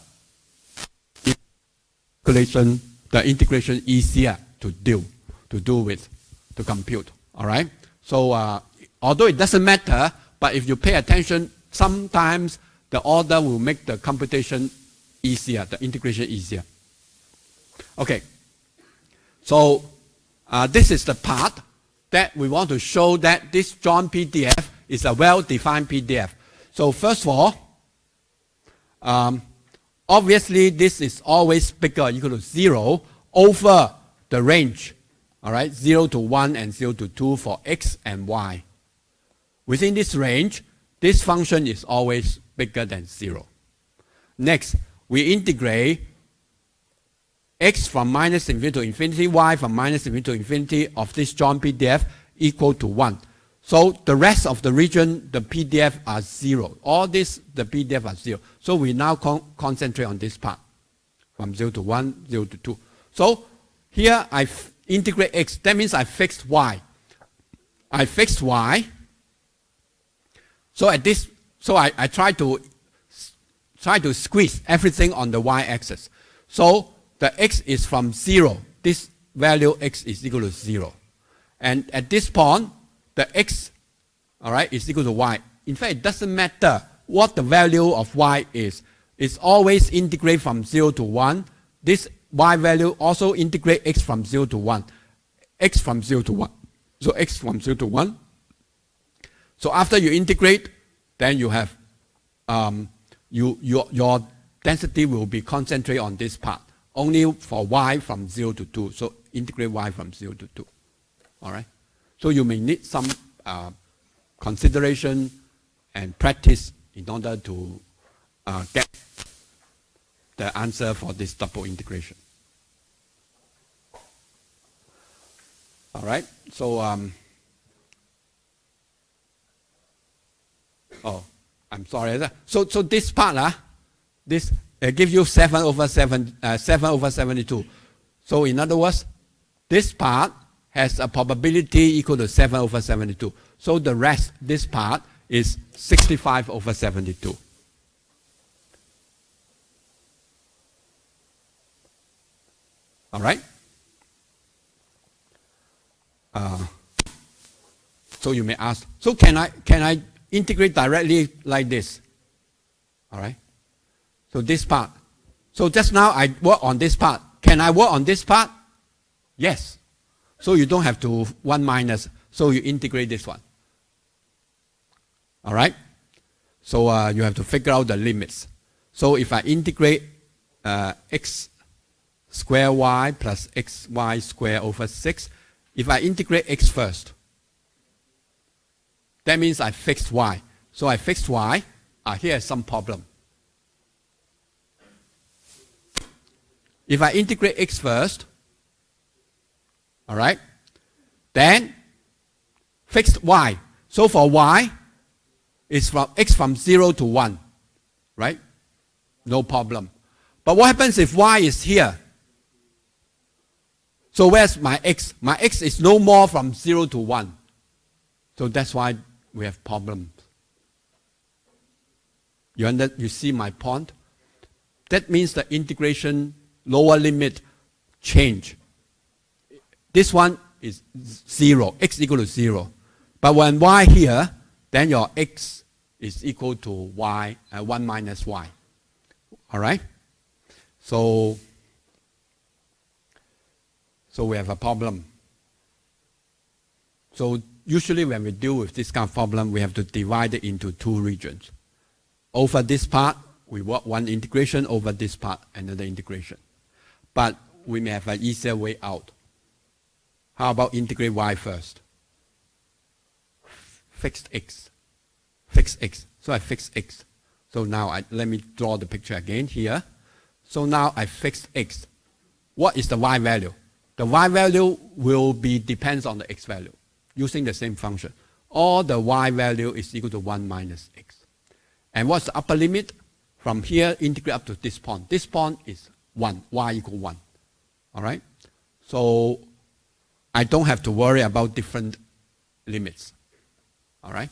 the integration easier to do with, to compute. All right? So although it doesn't matter, but if you pay attention, sometimes the order will make the computation easier, the integration easier. Okay. So this is the part that we want to show that this joint PDF is a well-defined PDF. So first of all, obviously this is always bigger or equal to 0 over the range. All right, 0 to 1 and 0 to 2 for x and y. Within this range, this function is always bigger than 0. Next, we integrate x from minus infinity to infinity, y from minus infinity to infinity of this joint PDF equal to 1. So the rest of the region, the PDF are 0. All this, the PDF are 0. So we now concentrate on this part, from 0 to 1, 0 to 2. So here I integrate x. That means I fixed y. I fixed y. So at this, so I try to squeeze everything on the y-axis. So the x is from 0. This value x is equal to 0. And at this point, the x, all right, is equal to y. In fact, it doesn't matter what the value of y is. It's always integrate from 0 to 1. This y value also integrate x from 0 to 1. X from 0 to 1. So x from 0 to 1. So after you integrate, then you have, your density will be concentrated on this part. Only for y from 0 to 2. So integrate y from 0 to 2. All right? So you may need some consideration and practice in order to get the answer for this double integration. All right? So, oh, I'm sorry. So this part, this gives you 7 over 72. So in other words, this part has a probability equal to 7 over 72. So the rest, this part, is 65 over 72. All right? So you may ask, so can I integrate directly like this? All right? So this part. So just now I work on this part. Can I work on this part? Yes. So you don't have to 1 minus. So you integrate this one. All right? So you have to figure out the limits. So if I integrate x square y plus xy square over 6, if I integrate x first, that means I fixed y. So I fixed y. Here's some problem. If I integrate x first, all right, then fixed y. So for y, it's from x from 0 to 1, right? No problem. But what happens if y is here? So where's my x? My x is no more from 0 to 1. So that's why we have problems. You see my point? That means the integration lower limit change. This one is 0, x equal to 0. But when y here, then your x is equal to y, 1 minus y. All right? So we have a problem. So usually when we deal with this kind of problem, we have to divide it into 2 regions. Over this part, we work one integration. Over this part, another integration. But we may have an easier way out. How about integrate y first? Fixed x. Fixed x. So I fixed x. So now let me draw the picture again here. So now I fixed x. What is the y value? The y value will be depends on the x value using the same function. All the y value is equal to 1 minus x. And what's the upper limit? From here, integrate up to this point. This point is 1, y equal 1. All right? So I don't have to worry about different limits. All right?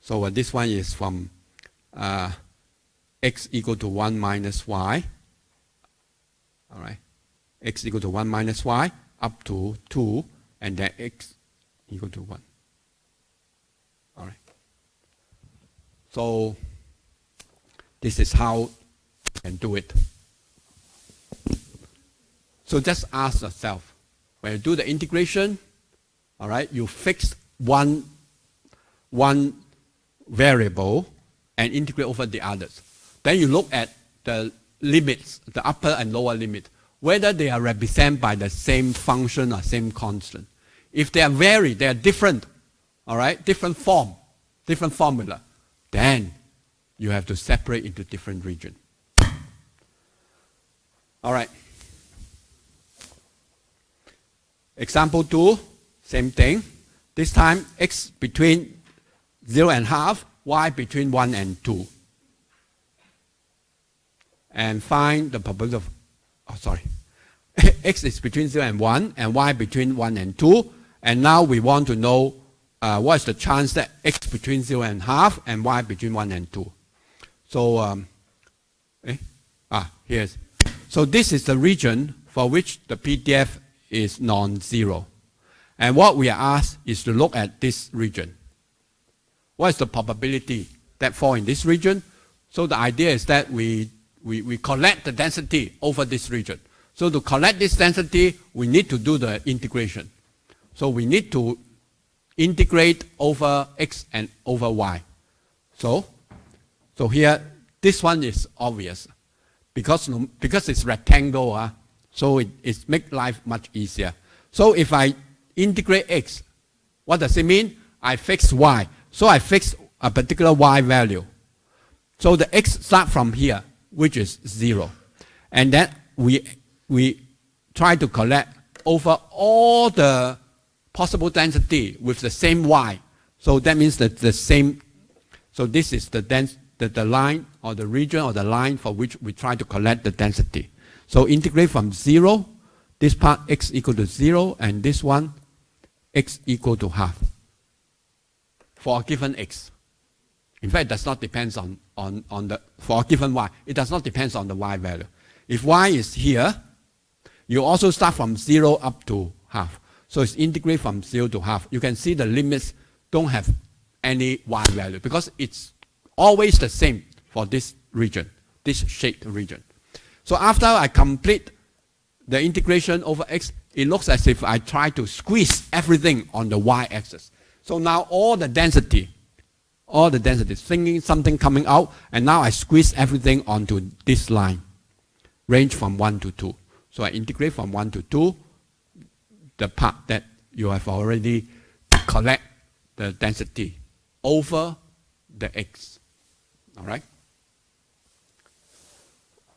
So this one is from x equal to 1 minus y. All right? X equal to 1 minus y up to 2, and then x equal to 1. All right? So this is how you can do it. So just ask yourself, when you do the integration, all right, you fix one variable and integrate over the others. Then you look at the limits, the upper and lower limit, whether they are represented by the same function or same constant. If they are varied, they are different, all right, different form, different formula, then you have to separate into different regions. All right. Example 2, same thing. This time, x between 0 and half, y between 1 and 2. And find the probability of, x is between 0 and 1, and y between 1 and 2. And now we want to know what is the chance that x between 0 and half and y between 1 and 2. So, here's. So this is the region for which the PDF is non-zero. And what we are asked is to look at this region. What is the probability that fall in this region? So the idea is that we collect the density over this region. So to collect this density, we need to do the integration. So we need to integrate over x and over y. So here, this one is obvious. Because it's rectangle, so it makes life much easier. So if I integrate x, what does it mean? I fix y. So I fix a particular y value. So the x start from here, which is 0. And then we try to collect over all the possible density with the same y. So that means that the same, so this is the line or the region or the line for which we try to collect the density. So integrate from 0, this part x equal to 0, and this one x equal to half for a given x. In fact, it does not depend for a given y, it does not depend on the y value. If y is here, you also start from 0 up to half. So it's integrate from 0 to half. You can see the limits don't have any y value because it's always the same for this region, this shaded region. So after I complete the integration over x, it looks as if I try to squeeze everything on the y-axis. So now all the density, thinking something coming out, and now I squeeze everything onto this line, range from 1 to 2. So I integrate from 1 to 2, the part that you have already collect the density over the x. All right?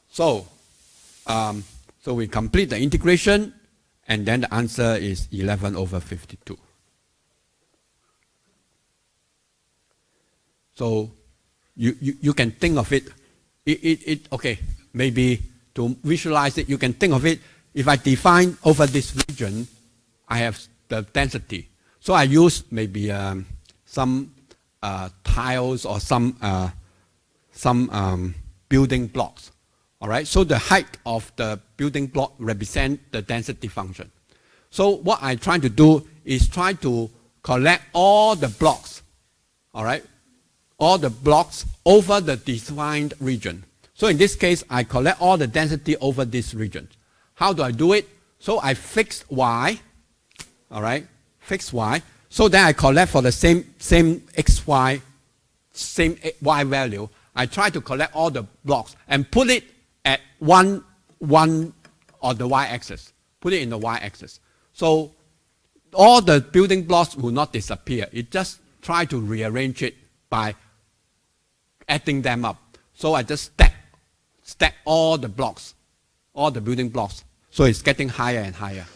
So we complete the integration, and then the answer is 11 over 52. So you can think of it, okay, maybe to visualize it, you can think of it, if I define over this region, I have the density. So I use maybe some tiles or some building blocks. All right, so the height of the building block represents the density function. So what I'm trying to do is try to collect all the blocks, all right, all the blocks over the defined region. So in this case, I collect all the density over this region. How do I do it? So I fix y, all right, fix y. So then I collect for the same xy, same y value. I try to collect all the blocks and put it at one on the y-axis. Put it in the y-axis. So all the building blocks will not disappear. It just try to rearrange it by adding them up. So I just stack all the blocks, all the building blocks. So it's getting higher and higher.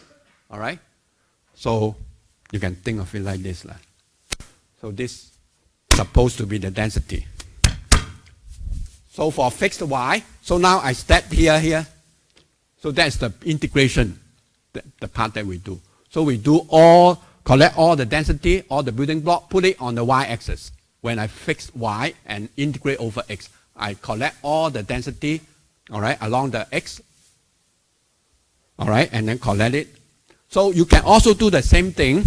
All right? So you can think of it like this. So this is supposed to be the density. So for fixed y, so now I step here. So that's the integration, the part that we do. So we collect all the density, all the building block, put it on the y-axis. When I fix y and integrate over x, I collect all the density, all right, along the x, all right, and then collect it. So you can also do the same thing.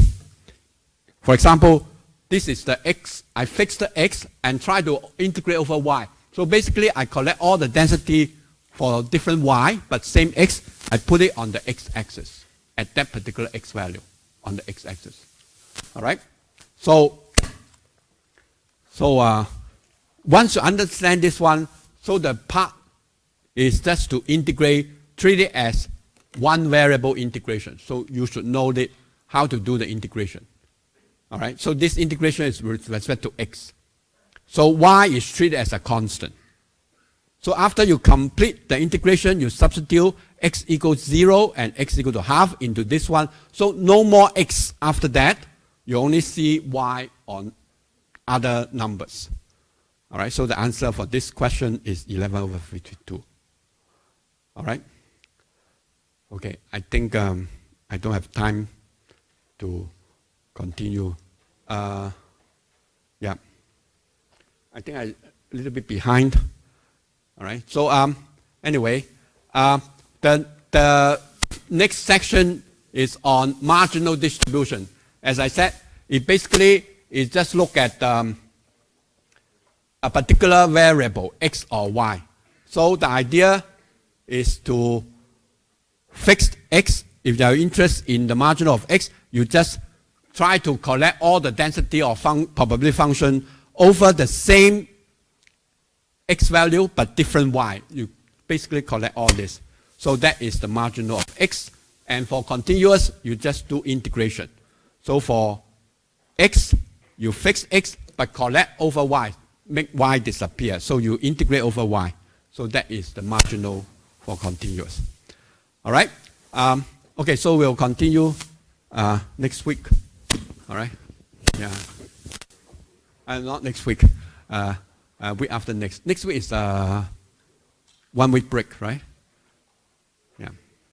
For example, this is the x. I fix the x and try to integrate over y. So basically, I collect all the density for different y, but same x. I put it on the x-axis at that particular x value on the x-axis. All right. So once you understand this one, so the part is just to treat it as one variable integration. So you should know how to do the integration. All right. So this integration is with respect to x. So y is treated as a constant. So after you complete the integration, you substitute x equals 0 and x equal to half into this one. So no more x after that. you only see y on other numbers. All right, so the answer for this question is 11 over 52. All right? Okay, I think I don't have time to continue. Yeah, I think I'm a little bit behind. All right, so anyway, the next section is on marginal distribution. As I said, it basically is just look at a particular variable, x or y. So the idea is to fix x. If you are interested in the marginal of x, you just try to collect all the density of probability function over the same x value but different y. You basically collect all this. So that is the marginal of x. And for continuous, you just do integration. So for x, you fix x but collect over y, make y disappear. So you integrate over y. So that is the marginal for continuous. All right? Okay, so we'll continue next week. All right? Yeah. Not next week. Week after next. Next week is 1 week break, right?